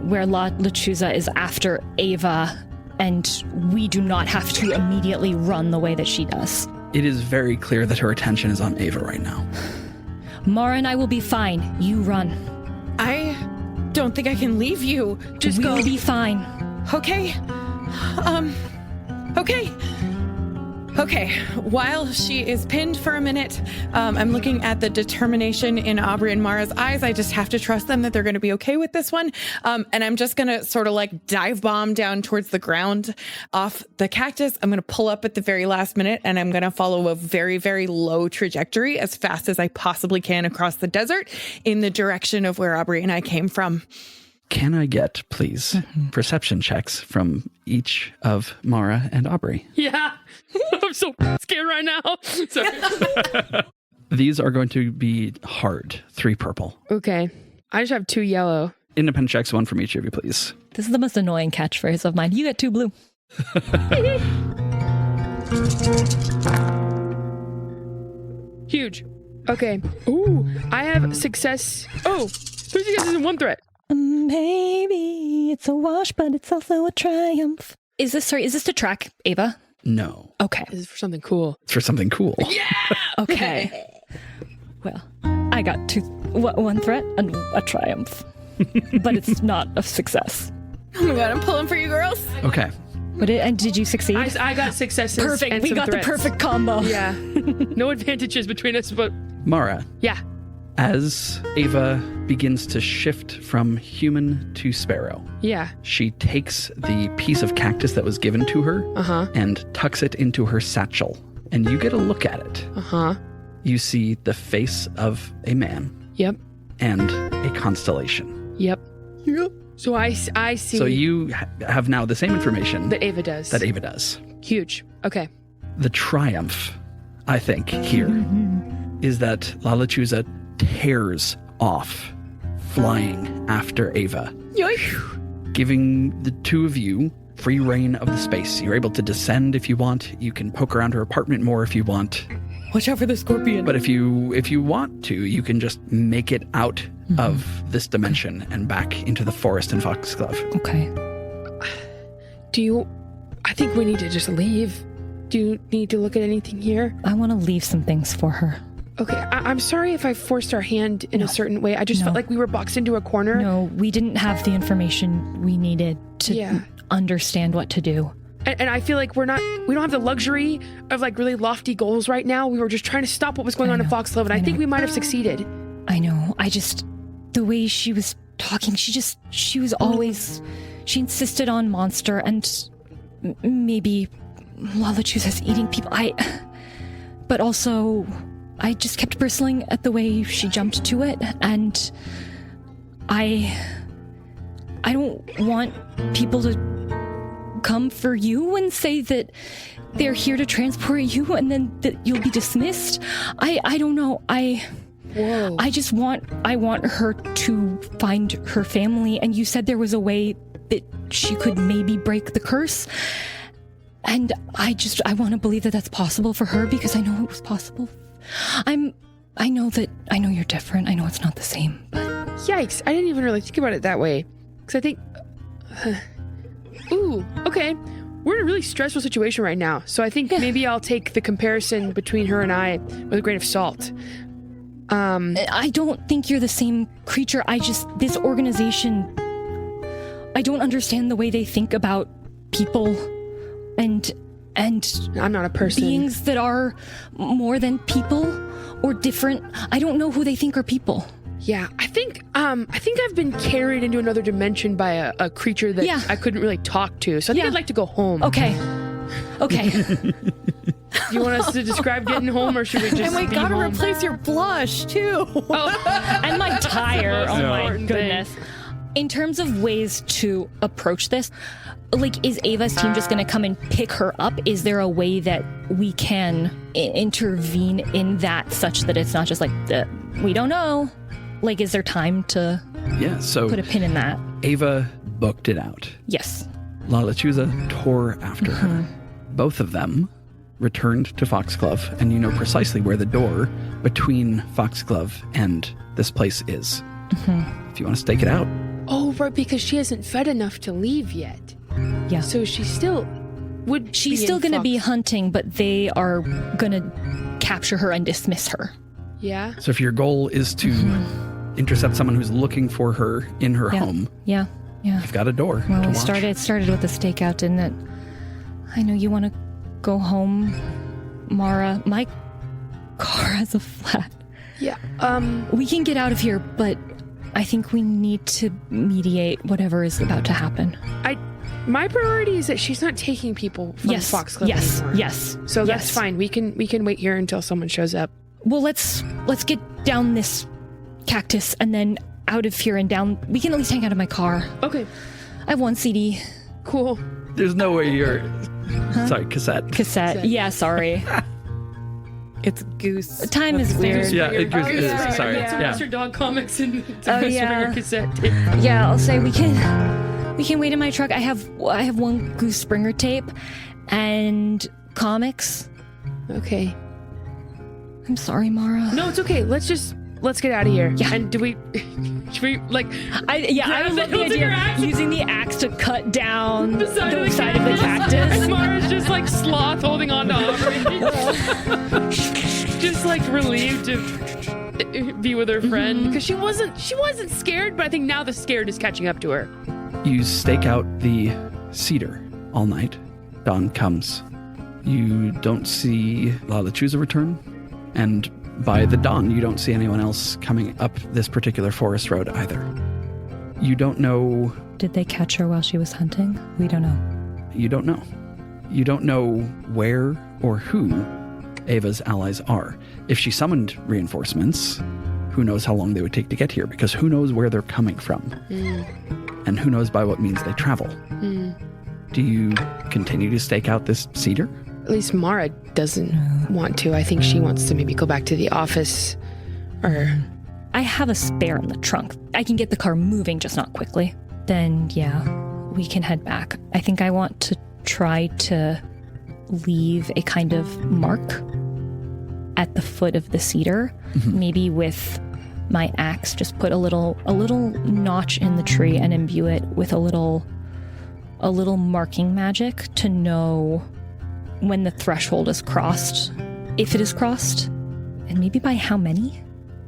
where Lachuza is after Ava and we do not have to immediately run the way that she does? It is very clear that her attention is on Ava right now. Mara and I will be fine. You run. I don't think I can leave you. Just We'll go. be fine. Okay. Okay. Okay. While she is pinned for a minute, I'm looking at the determination in Aubrey and Mara's eyes. I just have to trust them that they're going to be okay with this one. And I'm just going to sort of like dive bomb down towards the ground off the cactus. I'm going to pull up at the very last minute and I'm going to follow a very, very low trajectory as fast as I possibly can across the desert in the direction of where Aubrey and I came from. Can I get, please, perception checks from each of Mara and Aubrey? Yeah. I'm so scared right now. Sorry. These are going to be hard. 3 purple. Okay. I just have 2 yellow. Independent checks, 1 from each of you, please. This is the most annoying catchphrase of mine. You get 2 blue. Huge. Okay. Ooh, I have success. Oh, 3 successes and 1 threat. Maybe it's a wash, but it's also a triumph. Is this to track Ava? No. Okay. This is for something cool. It's for something cool. Okay. Well, I got one threat and a triumph. But it's not a success. Oh my god, I'm pulling for you girls. Okay. And did you succeed? I got successes. Perfect. And We some got threats. the perfect combo. Yeah. No advantages between us, but Mara, yeah. as Ava begins to shift from human to sparrow, Yeah. she takes the piece of cactus that was given to her Uh-huh. and tucks it into her satchel. And you get a look at it. Uh-huh. You see the face of a man Yep. and a constellation. Yep. So I see So you have now the same information that Ava does. that Ava does. Huge. Okay. The triumph, I think, here is that Lalachusa tears off, flying after Ava, giving the two of you free reign of the space. You're able to descend if you want. You can poke around her apartment more if you want. Watch out for the scorpion. But if you want to, you can just make it out of this dimension and back into the forest in Foxglove. Okay. I think we need to just leave. Do you need to look at anything here? I want to leave some things for her. Okay, I'm sorry if I forced our hand in a certain way. I just felt like we were boxed into a corner. No, we didn't have the information we needed to understand what to do. And I feel like we don't have the luxury of like really lofty goals right now. We were just trying to stop what was going on in Foxglove, and I think we might have succeed. I know. The way she was talking, she was always, she insisted on monster and maybe Lalachusa's eating people. But also, I just kept bristling at the way she jumped to it, and I don't want people to come for you and say that they're here to transport you and then that you'll be dismissed. I don't know. Whoa. I want her to find her family, and you said there was a way that she could maybe break the curse. And I want to believe that that's possible for her because I know it was possible. I know you're different. I know it's not the same, but Yikes, I didn't even really think about it that way. Because I think... Ooh, okay. We're in a really stressful situation right now, so I think maybe I'll take the comparison between her and I with a grain of salt. I don't think you're the same creature. This organization, I don't understand the way they think about people and I'm not a person. beings that are more than people or different. I don't know who they think are people. Yeah, I think I've been carried into another dimension by a creature that I couldn't really talk to. So I think I'd like to go home. Okay. Do you want us to describe getting home, or should we just And we be gotta home? replace your blush too. And my tire. Oh my important goodness. In terms of ways to approach this, like, is Ava's team just going to come and pick her up? Is there a way that we can intervene in that such that it's not just like, we don't know? Like, is there time to So put a pin in that? Ava booked it out. Yes. Lalachusa tore after her. Both of them returned to Foxglove, and you know precisely where the door between Foxglove and this place is. If you want to stake it out. Oh, right, because she hasn't fed enough to leave yet. Yeah. So she still would. She's be still in going to be Fox- hunting, but they are going to capture her and dismiss her. Yeah. So if your goal is to intercept someone who's looking for her in her home, Yeah. you've got a door Well, to we watch. started with the stakeout, didn't it? I know you want to go home, Mara. My car has a flat. Yeah. We can get out of here, but I think we need to mediate whatever is about to happen. My priority is that she's not taking people from Foxglove anymore. Yes. So that's fine. We can wait here until someone shows up. Well, let's get down this cactus and then out of here and down. We can at least hang out of my car. Okay. I have one CD. Cool. There's no way you're... Sorry, cassette. Cassette. Yeah, sorry. It's Goose. Time is weird. Yeah, it goes... Yeah. Sorry, It's a yeah. Mr. Dog comics and it's Oh, a yeah. Mr. cassette. Yeah, I'll say we can wait in my truck. I have one Goose Springer tape and comics. Okay. I'm sorry, Mara. No, it's okay. Let's get out of here. Yeah. And should we like I grab would the love the hilt of your idea axe? of using the axe to cut down the side of the cactus. And Mara's just Just like sloth holding on to Aubrey. Just like relieved to be with her friend because she wasn't scared, but I think now the scared is catching up to her. You stake out the cedar all night. Dawn comes. You don't see La Lechuza return, and by the dawn, you don't see anyone else coming up this particular forest road either. You don't know... Did they catch her while she was hunting? We don't know. You don't know. You don't know where or who Ava's allies are. If she summoned reinforcements, who knows how long they would take to get here, because who knows where they're coming from. And who knows by what means they travel. Do you continue to stake out this cedar? At least Mara doesn't want to. I think she wants to maybe go back to the office or... I have a spare in the trunk. I can get the car moving, just not quickly. Then, yeah, we can head back. I think I want to try to leave a kind of mark at the foot of the cedar. Maybe with my axe, just put a little notch in the tree and imbue it with a little marking magic to know when the threshold is crossed, if it is crossed, and maybe by how many.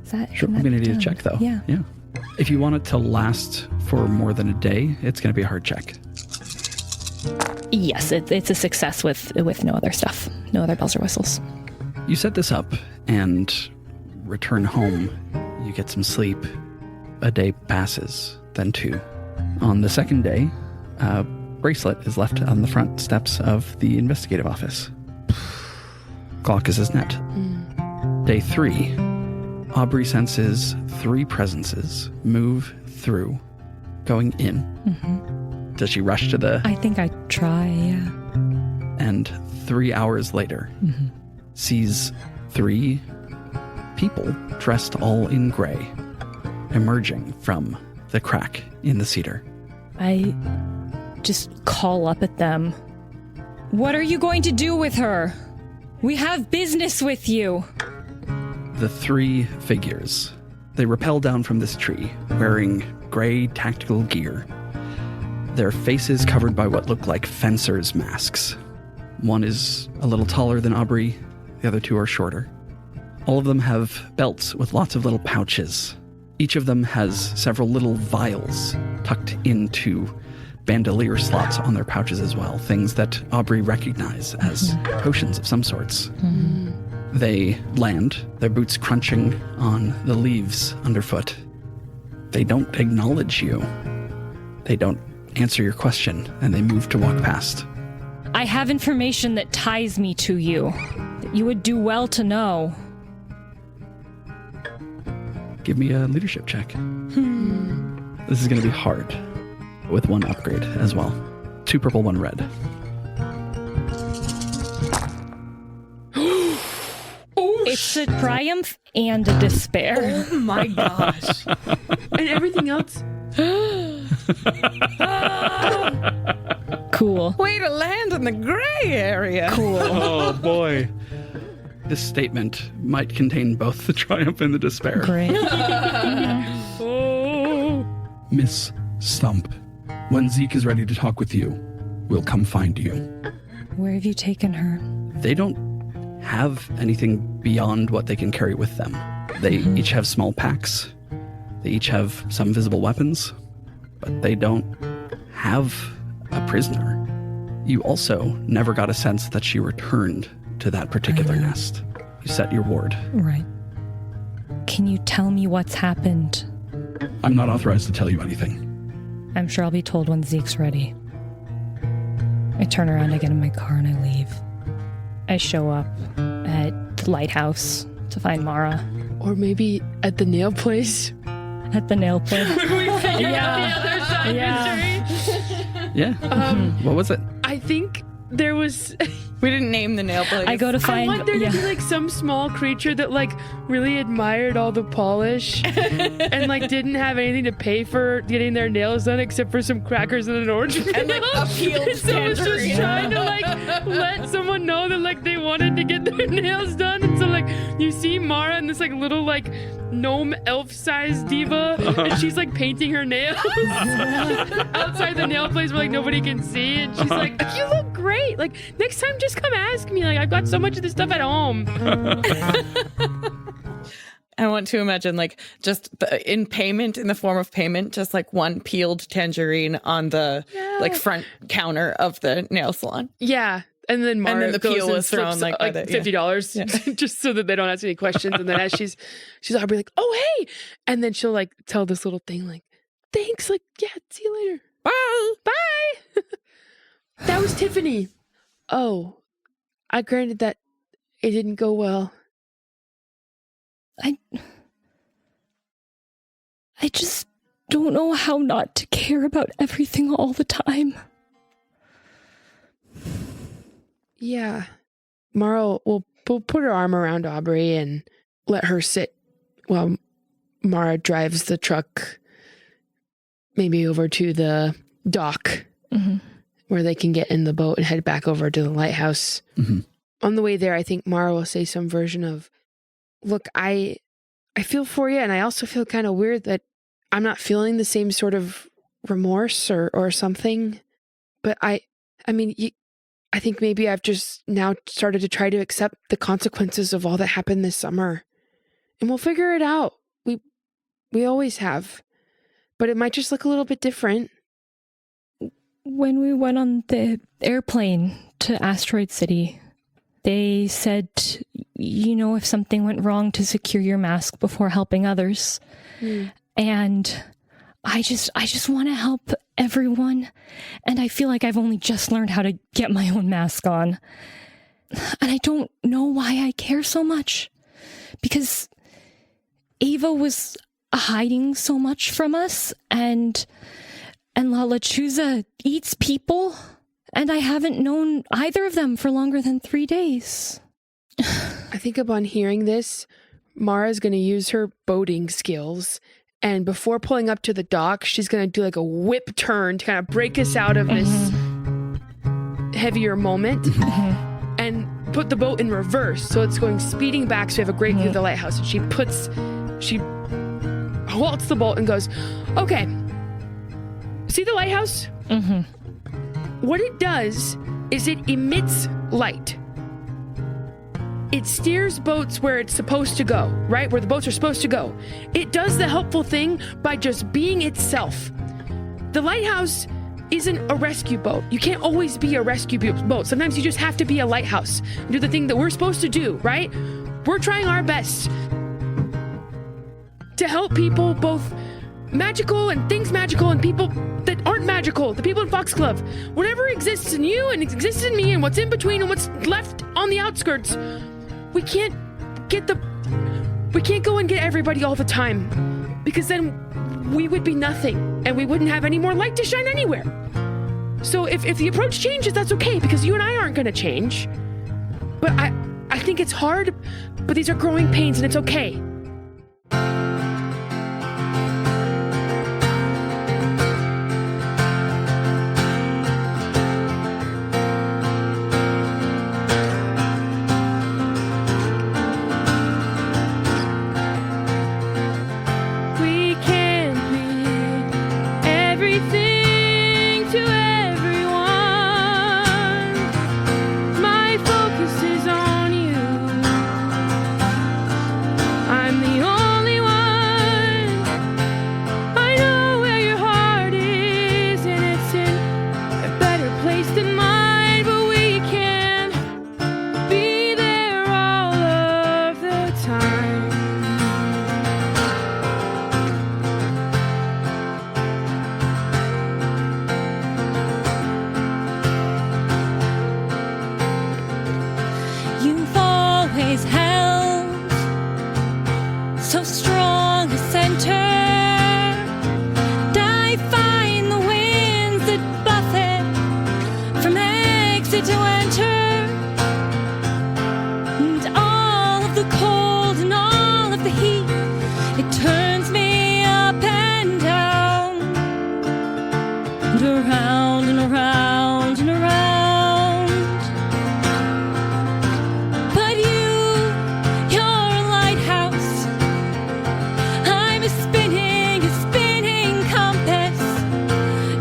Is that Sure, I'm going to need a check though. Yeah. If you want it to last for more than a day, it's going to be a hard check. Yes, it's a success with no other stuff, no other bells or whistles. You set this up and return home. You get some sleep. A day passes, then 2. On the second day, a bracelet is left on the front steps of the investigative office. Glaucus's net. Day 3, Aubrey senses 3 presences move through, going in. Does she rush to the... I think I try, yeah. And 3 hours later, sees 3 people dressed all in gray emerging from the crack in the cedar. I just call up at them. What are you going to do with her? We have business with you. The 3 figures, they rappel down from this tree wearing gray tactical gear. Their faces covered by what look like fencers' masks. One is a little taller than Aubrey, the other 2 are shorter. All of them have belts with lots of little pouches. Each of them has several little vials tucked into bandolier slots on their pouches as well, things that Aubrey recognized as potions of some sorts. They land, their boots crunching on the leaves underfoot. They don't acknowledge you. They don't answer your question, and they move to walk past. I have information that ties me to you, that you would do well to know. Give me a leadership check. This is going to be hard, with 1 upgrade as well. 2 purple, 1 red. It's a triumph and a despair. Oh my gosh. And everything else. Cool. Way to land in the gray area. Cool. Oh boy. This statement might contain both the triumph and the despair. Great. Miss Stump, when Zeke is ready to talk with you, we'll come find you. Where have you taken her? They don't have anything beyond what they can carry with them. They each have small packs. They each have some visible weapons, but they don't have a prisoner. You also never got a sense that she returned to that particular nest. You set your ward. Right. Can you tell me what's happened? I'm not authorized to tell you anything. I'm sure I'll be told when Zeke's ready. I turn around, I get in my car, and I leave. I show up at the lighthouse to find Mara. Or maybe at the nail place. At the nail place. We figured out the other side mystery. Yeah. What was it? I think there was... We didn't name the nail place. I go to I find... want there to be like some small creature that like really admired all the polish and like didn't have anything to pay for getting their nails done except for some crackers and an orange peel. And like a peeled And so it's just tangerine. trying to like let someone know that like they wanted to get their nails done. And so like you see Mara and this like little like gnome elf-sized diva and she's like painting her nails outside the nail place where like nobody can see and she's like, you look great. great. Like, next time, just come ask me. Like, I've got so much of this stuff at home. I want to imagine like just in the form of payment, just like one peeled tangerine on the like front counter of the nail salon. Yeah. And then Mara then the goes peel and was thrown, slips, like, by the- $50 just so that they don't ask any questions. And then as she's Aubrey like, oh, hey. And then she'll like tell this little thing like, thanks. Like, yeah, see you later. Bye. Bye. That was Tiffany. Oh, I granted that it didn't go well. I just don't know how not to care about everything all the time. Yeah. Mara will put her arm around Aubrey and let her sit while Mara drives the truck maybe over to the dock where they can get in the boat and head back over to the lighthouse. Mm-hmm. On the way there, I think Mara will say some version of, look, I feel for you, and I also feel kind of weird that I'm not feeling the same sort of remorse or something. But I think maybe I've just now started to try to accept the consequences of all that happened this summer. And we'll figure it out. We always have. But it might just look a little bit different. When we went on the airplane to Asteroid City, they said, if something went wrong, to secure your mask before helping others. And I just want to help everyone. And I feel like I've only just learned how to get my own mask on. And I don't know why I care so much. Because Ava was hiding so much from us, and La Lechuza eats people, and I haven't known either of them for longer than 3 days. I think upon hearing this, Mara's going to use her boating skills, and before pulling up to the dock, she's going to do like a whip turn to kind of break us out of this heavier moment and put the boat in reverse. So it's going speeding back, so we have a great view of the lighthouse. And she halts the boat and goes, okay, see the lighthouse? What it does is it emits light. It steers boats where it's supposed to go, right? Where the boats are supposed to go. It does the helpful thing by just being itself. The lighthouse isn't a rescue boat. You can't always be a rescue boat. Sometimes you just have to be a lighthouse. Do the thing that we're supposed to do, right? We're trying our best to help people, both magical and things magical, and people that aren't magical, the people in Foxglove. Whatever exists in you and exists in me and what's in between and what's left on the outskirts, we can't go and get everybody all the time, because then we would be nothing and we wouldn't have any more light to shine anywhere. So if the approach changes, that's okay, because you and I aren't going to change. But I think it's hard, but these are growing pains and it's okay.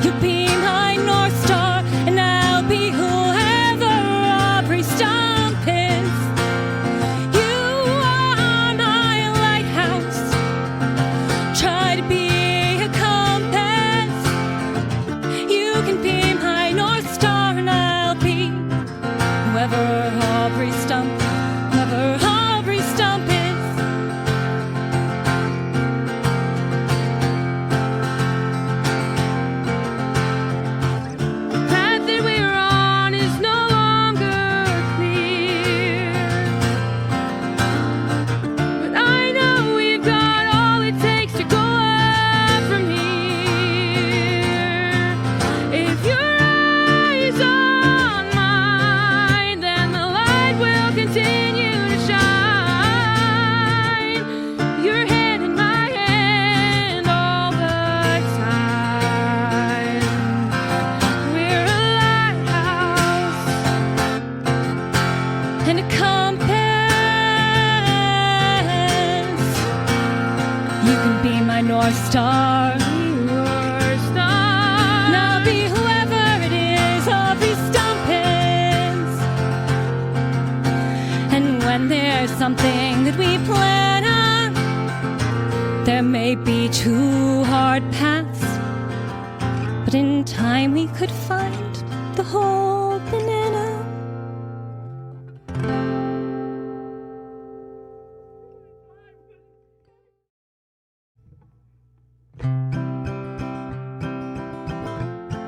You'll be my North Star, and I'll be whoever in time we could find the whole banana.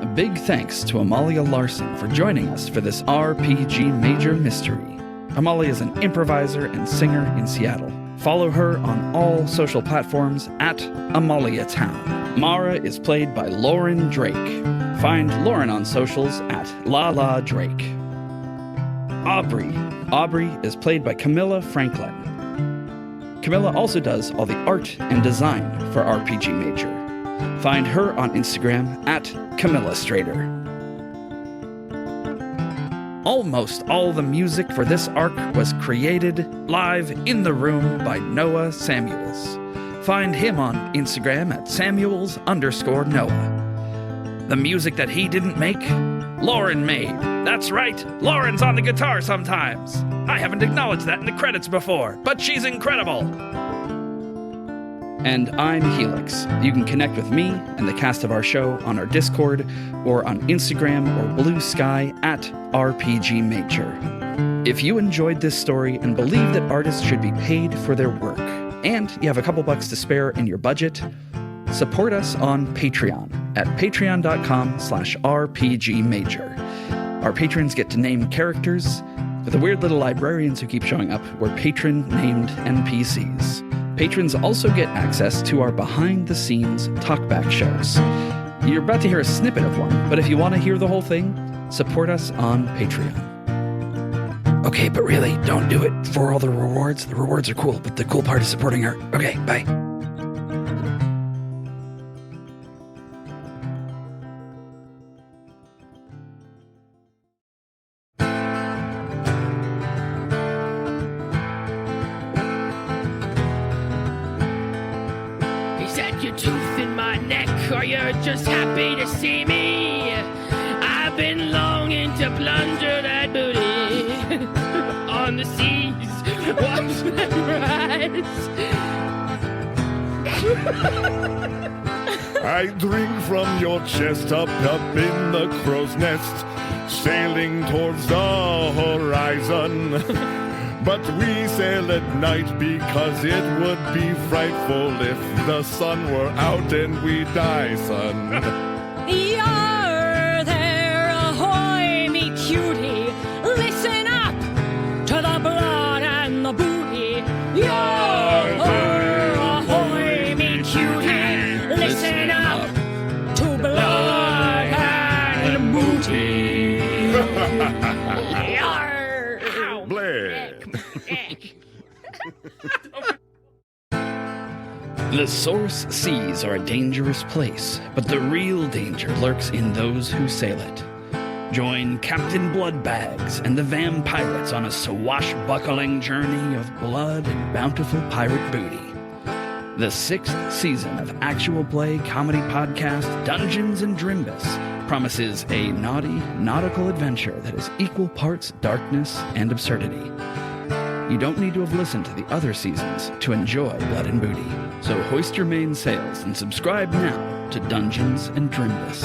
A big thanks to Amalia Larson for joining us for this RPG Major Mystery. Amalia is an improviser and singer in Seattle. Follow her on all social platforms at Amalia Town. Mara is played by Lauren Drake. Find Lauren on socials at Lala Drake. Aubrey is played by Camilla Franklin. Camilla also does all the art and design for RPG Major. Find her on Instagram at Camilla Strader. Almost all the music for this arc was created live in the room by Noah Samuels. Find him on Instagram at Samuels_Noah. The music that he didn't make, Lauren made. That's right, Lauren's on the guitar sometimes. I haven't acknowledged that in the credits before, but she's incredible. And I'm Helix. You can connect with me and the cast of our show on our Discord or on Instagram or Blue Sky at RPG Major. If you enjoyed this story and believe that artists should be paid for their work, and you have a couple bucks to spare in your budget, support us on Patreon at patreon.com/RPGMajor. Our patrons get to name characters, but the weird little librarians who keep showing up were patron-named NPCs. Patrons also get access to our behind-the-scenes talkback shows. You're about to hear a snippet of one, but if you want to hear the whole thing, support us on Patreon. Okay, but really, don't do it for all the rewards. The rewards are cool, but the cool part is supporting her. Okay, bye. Is that your tooth in my neck, or you're just happy to see me? I've been longing to plunger that booty on the seas, watch them rise. I drink from your chest up in the crow's nest, sailing towards the horizon. But we sail at night because it would be frightful if the sun were out and we die, son. Yar there, ahoy, me cutie. Listen up to the blood and the booty. Yar there, ahoy, me cutie. Listen up to blood and booty. Yar. Blair. The source seas are a dangerous place, but the real danger lurks in those who sail it. Join Captain Bloodbags and the Vampirates on a swashbuckling journey of blood and bountiful pirate booty. The 6th season of actual play comedy podcast Dungeons and Drimbus promises a naughty, nautical adventure that is equal parts darkness and absurdity. You don't need to have listened to the other seasons to enjoy Blood and Booty, so hoist your main sails and subscribe now to Dungeons and Drimbus.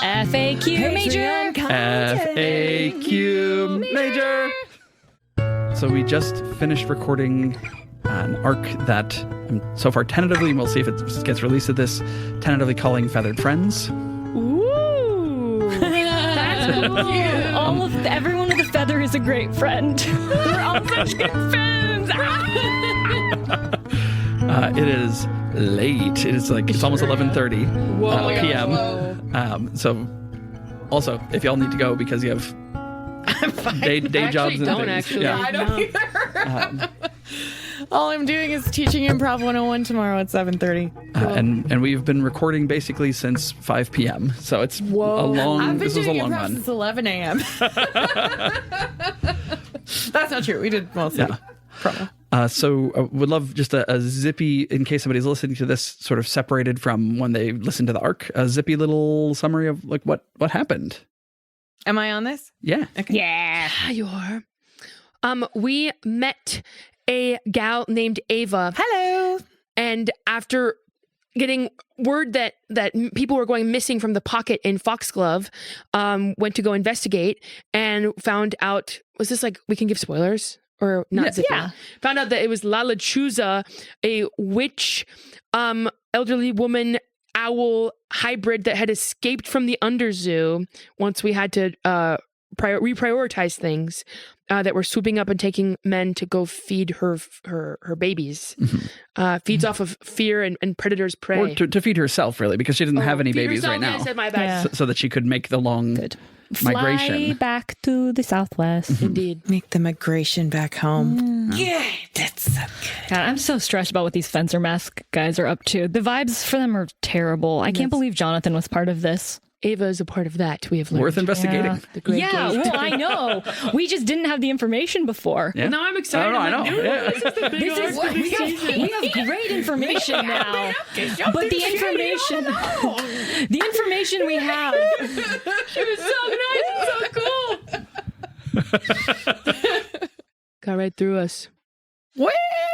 FAQ Major. FAQ Major! So we just finished recording an arc that I'm so far tentatively, and we'll see if it gets released at this, tentatively calling Feathered Friends. Ooh. That's cool. Everyone with a feather is a great friend. We're all such good friends. It is late. It is like, it's almost 11:30 p.m. So also, if y'all need to go because you have day jobs and don't things. actually. Yeah. I don't either. All I'm doing is teaching Improv 101 tomorrow at 7:30. And we've been recording basically since 5 p.m. So it's a long. I've been This was a doing long improv run. since 11 a.m. That's not true. We did mostly promo. So would love just a zippy, in case somebody's listening to this sort of separated from when they listened to the arc, a zippy little summary of like what happened. Am I on this? Yeah. Okay. Yeah. You are. We met a gal named Ava. Hello. And after getting word that people were going missing from the pocket in Foxglove, went to go investigate and found out, was this like, we can give spoilers? Or not? Yeah. Found out that it was Lala Chusa, a witch, elderly woman, owl hybrid that had escaped from the Underzoo once we had to reprioritize things, that were swooping up and taking men to go feed her babies. Feeds off of fear and predators' prey. Or to feed herself, really, because she doesn't have any feed babies herself, right now. I said my bad. Yeah. So that she could make the long Good. migration. Fly back to the southwest. Indeed. Make the migration back home. Yeah, that's so good. God, I'm so stressed about what these fencer mask guys are up to. The vibes for them are terrible. I can't believe Jonathan was part of this. Ava is a part of that, we have learned. Worth investigating. The great Yeah, gate. well, I know. We just didn't have the information before. Yeah. Now I'm excited. I know. I'm like, dude, Yeah. this is the big arc of this season. We have great information now. But the information we have. It was so nice and so cool. Got right through us. Well,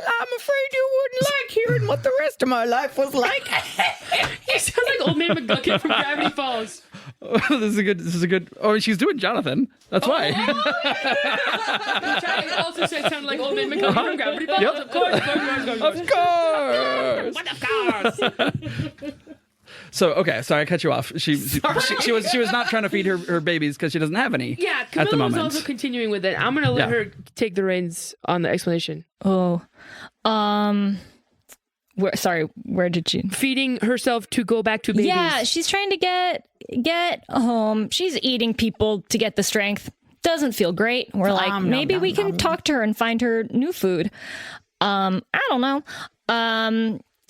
I'm afraid you wouldn't like hearing what the rest of my life was like. You sound like old man McGucket from Gravity Falls. This is a good. Oh, she's doing Jonathan. That's why. Charlie also said sounded like old man McGucket from Gravity Falls. Yep. Of course. Of course. What of course? So okay, sorry I cut you off. She was not trying to feed her babies because she doesn't have any. Yeah, at the Camilla was moment. also continuing with it. I'm gonna let Yeah. her take the reins on the explanation. Oh. Where did she? Feeding herself to go back to babies. Yeah, she's trying to get home. She's eating people to get the strength. Doesn't feel great. We're like, maybe we can talk to her and find her new food. I don't know.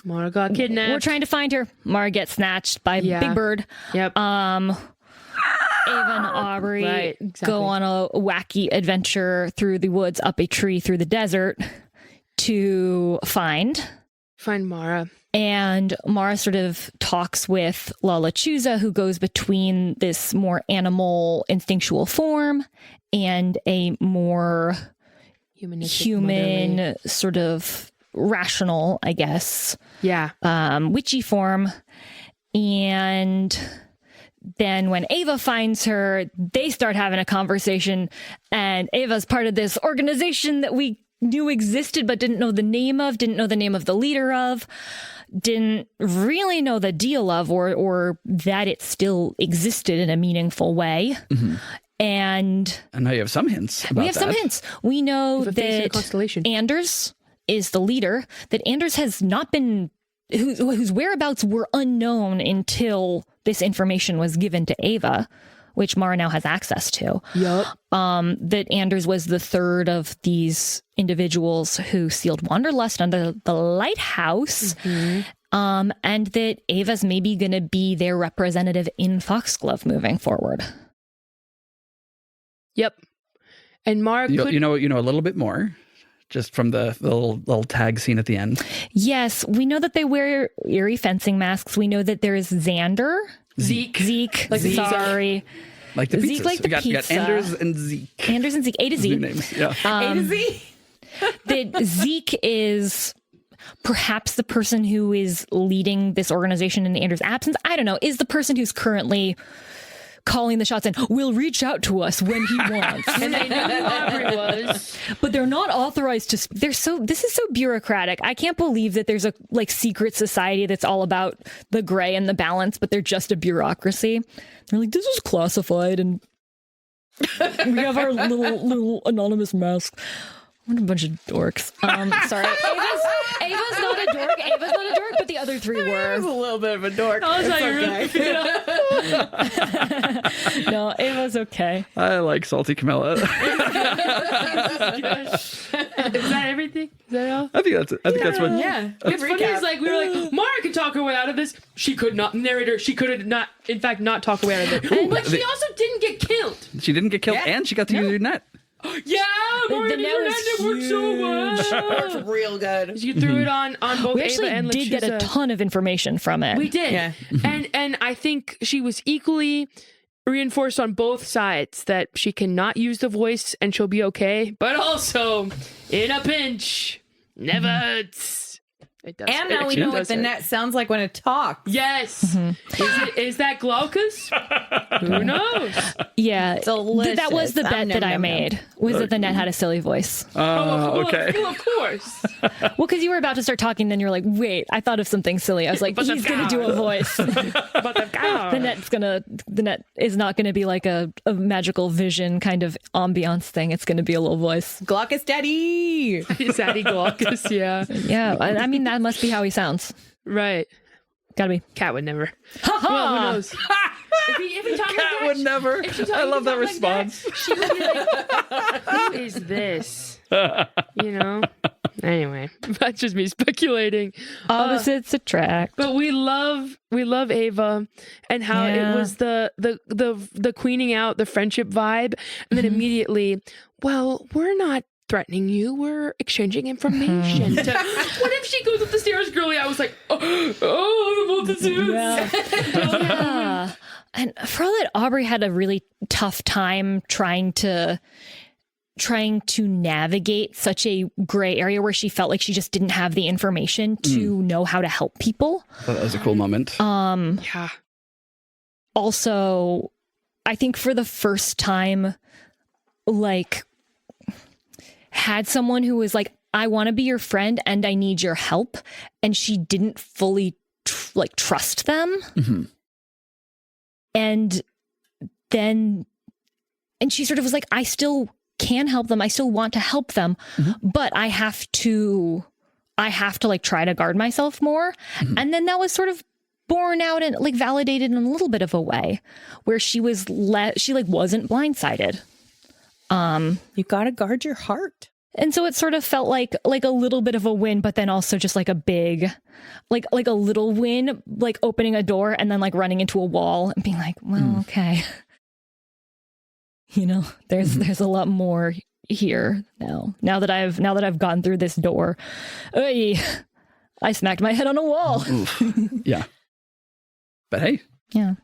Mara got kidnapped. We're trying to find her. Mara gets snatched by Yeah. Big Bird. Yep. Ava and Aubrey Right, exactly. go on a wacky adventure through the woods, up a tree, through the desert to find. Find Mara. And Mara sort of talks with Lala Chusa, who goes between this more animal instinctual form and a more Humanistic, human motherly. sort of rational, I guess, Yeah. witchy form. And then when Ava finds her, they start having a conversation, and Ava's part of this organization that we knew existed but didn't know the name of, didn't know the name of the leader of, didn't really know the deal of, or that it still existed in a meaningful way. And now you have some hints about we have some that. hints. We know The face of the that constellation. Anders is the leader, that Anders has not been, whose whereabouts were unknown until this information was given to Ava, which Mara now has access to. Yup. That Anders was the third of these individuals who sealed Wanderlust under the lighthouse. And that Ava's maybe going to be their representative in Foxglove moving forward. Yep. And Mara could... You know a little bit more, just from the little tag scene at the end. Yes, we know that they wear eerie fencing masks. We know that there is Xander. Zeke. Like the pizza. Sorry. Like the Zeke, pizzas. like the we got pizza. Anders and Zeke. Anders and Zeke. A to New Z. names. Yeah. A to Z. That Zeke is perhaps the person who is leading this organization in Anders' absence. I don't know. Is the person who's currently calling the shots and will reach out to us when he wants. And they knew who Aubrey was. But they're not authorized to. This is so bureaucratic. I can't believe that there's a secret society that's all about the gray and the balance, but they're just a bureaucracy. They're like, this is classified, and we have our little anonymous mask. What a bunch of dorks. Sorry, Ava's not a dork. Ava's not a dork, but the other three were. a little bit of a dork. I was like, No, Ava's okay. I like Salty Camilla. is that everything? Is that all? I think that's what. Yeah. What's funny is like we were like, Mara could talk her way out of this. She could not. Narrator, she could not, in fact, not talk her way out of it. But she also didn't get killed. She didn't get killed, Yeah. and she got to use her net. Yeah, Mara the did net her was net. It worked so well. Worked real good. You threw it on both We Ava actually and did get a Lachusa. ton of information from it. We did. Yeah. And I think she was equally reinforce on both sides that she cannot use the voice and she'll be okay, but also in a pinch, never. It does. And now we know what the net sounds like when it talks. Yes. Is that Glaucus? Who knows? Yeah. Delicious. That was the bet that I made, was that the net had a silly voice. Okay. Well, of course. Well, because you were about to start talking, then you're like, wait, I thought of something silly. I was like, he's going to do a voice. But The net is not going to be like a magical vision kind of ambiance thing. It's going to be a little voice. Glaucus Daddy. Zaddy Glaucus, yeah. Yeah. I mean, that must be how he sounds. Right. Gotta be. Cat would never. Well, who knows? If he talked like that, would never. I love that response. She would be like, who is this? You know? Anyway, that's just me speculating. Opposites attract. But we love Ava and how it was the queening out, the friendship vibe, and then immediately, well, we're not threatening you, we're exchanging information. What if she goes up the stairs girly? I was like, oh, the multitudes. Yeah. And for all that, Aubrey had a really tough time trying to navigate such a gray area where she felt like she just didn't have the information to know how to help people. I thought that was a cool moment. Yeah. Also, I think for the first time, like, had someone who was like, I want to be your friend and I need your help. And she didn't fully trust them. Mm-hmm. And she sort of was like, I still can help them. I still want to help them, but I have to like try to guard myself more. Mm-hmm. And then that was sort of borne out and like validated in a little bit of a way where she wasn't blindsided. You gotta guard your heart. And so it sort of felt like a little bit of a win, but then also just like a big, like a little win, like opening a door and then like running into a wall and being like, well, okay. You know, there's a lot more here now. Now that I've gone through this door, I smacked my head on a wall. Oof. Yeah. But hey. Yeah.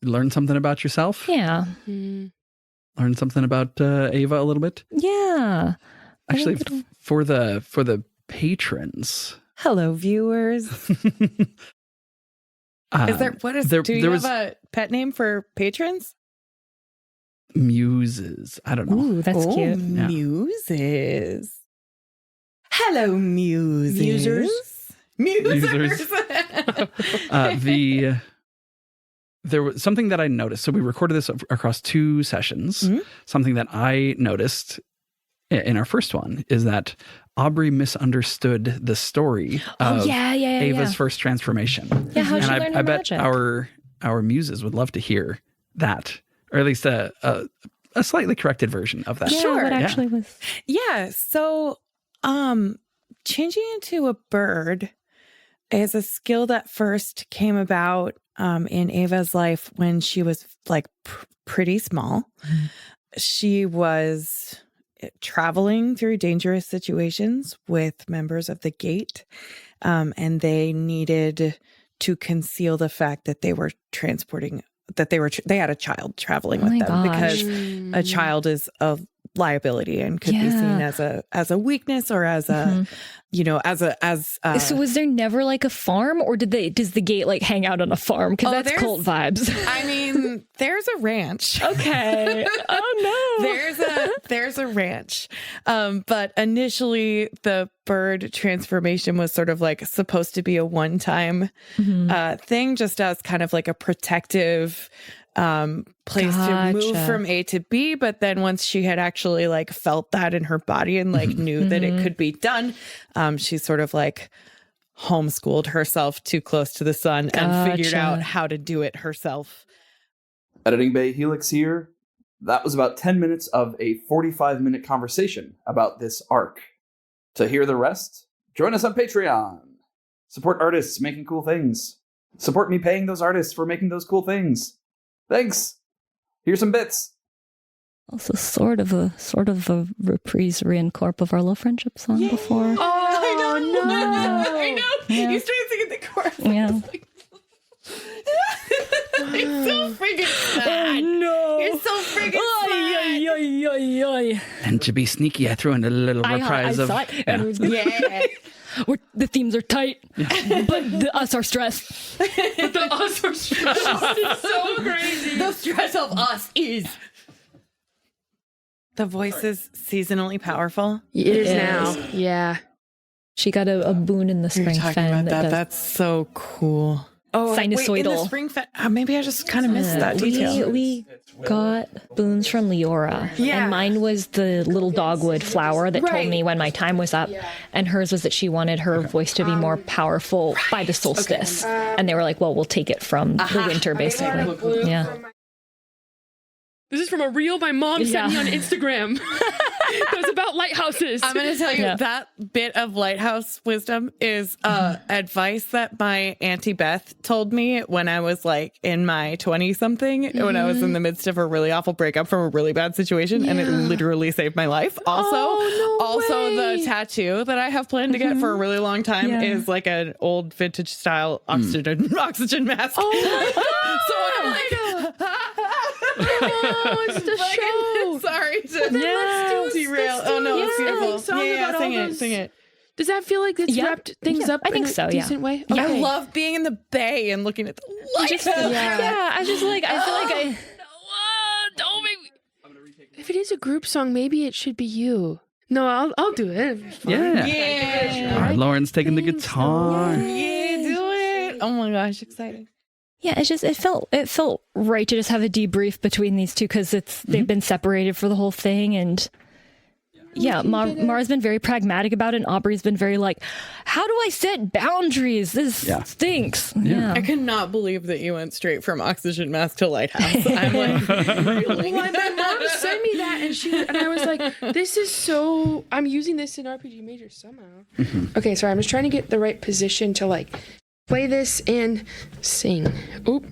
Learn something about yourself. Yeah. Learn something about Ava a little bit. Yeah. Actually, for the patrons. Hello, viewers. Do you have a pet name for patrons? Muses. I don't know. Ooh, that's cute. Yeah. Muses. Hello, muses. Musers. There was something that I noticed. So we recorded this across 2 sessions. Mm-hmm. Something that I noticed in our first one is that Aubrey misunderstood the story of Ava's first transformation. Yeah, how'd she learn her bet magic? our muses would love to hear that, or at least a slightly corrected version of that. Yeah, Sure. what actually was. Yeah. So, changing into a bird is a skill that first came about in Ava's life when she was like pretty small. Mm-hmm. She was traveling through dangerous situations with members of the Gate, and they needed to conceal the fact that they were transporting, that they had a child traveling with them, because a child is a liability and could be seen as a weakness or as a So was there never like a farm, or does the Gate like hang out on a farm? Because that's cult vibes. I mean, there's a ranch. Okay. Oh no. There's a ranch. But initially the bird transformation was sort of like supposed to be a one-time thing, just as kind of like a protective place to move from A to B. But then once she had actually like felt that in her body and like knew that it could be done, she sort of like homeschooled herself too close to the sun and figured out how to do it herself. Editing Bay Helix here. That was about 10 minutes of a 45-minute conversation about this arc. To hear the rest, join us on Patreon. Support artists making cool things. Support me paying those artists for making those cool things. Thanks. Here's some bits. Also, sort of a reprise reincorp of our Love Friendship song before. Oh, I know. No. I know. Yeah. You started singing the chorus. Yeah. It's so freaking sad. No. You're so freaking sad. And to be sneaky, I threw in a little reprise I of. saw it, and it was, yeah. The themes are tight, but us are stressed. The us are stressed. It's so crazy. The stress of us is. The voice is seasonally powerful. It is It now. is. Yeah. She got a boon in the You're spring talking fen about that. does- That's so cool. Oh, wait, in the Sinusoidal. spring maybe I just kind of missed that detail. We got boons from Leora. Yeah. And mine was the little dogwood flower that told Right. me when my time was up. And hers was that she wanted her voice to be more powerful by the solstice. And they were like, well, we'll take it from the winter, basically. Yeah. This is from a reel my mom sent me on Instagram. It was about lighthouses. I'm going to tell you Yeah. that bit of lighthouse wisdom is advice that my Auntie Beth told me when I was like in my 20-something, when I was in the midst of a really awful breakup from a really bad situation, and it literally saved my life. Also, the tattoo that I have planned to get for a really long time is like an old vintage style oxygen mask. Oh my God. So I'm like, Oh, it's the show. sorry to Let's do derail. Oh no, it's beautiful. song Yeah, about sing all it, those- sing it. Does that feel like it's Yeah. wrapped things Yeah, up I think in a so, yeah. decent way? I Okay. love being in the bay and looking at the lights. Yeah. I just like, I feel like I. Don't make me. If it is a group song, maybe it should be you. No, I'll do it. It's fine. Yeah. Yeah. All right, Lauren's taking the guitar. Yeah, do it. Oh my gosh, excited. Yeah, it felt right to just have a debrief between these two because they've been separated for the whole thing, and Mara's been very pragmatic about it, and Aubrey's been very like, how do I set boundaries? This stinks. Yeah. I cannot believe that you went straight from oxygen mask to lighthouse. I'm like, really? Well, my mom sent me that, and I was like, "This is so." I'm using this in RPG Major somehow. Okay, sorry, I'm just trying to get the right position to like play this and sing. Oop,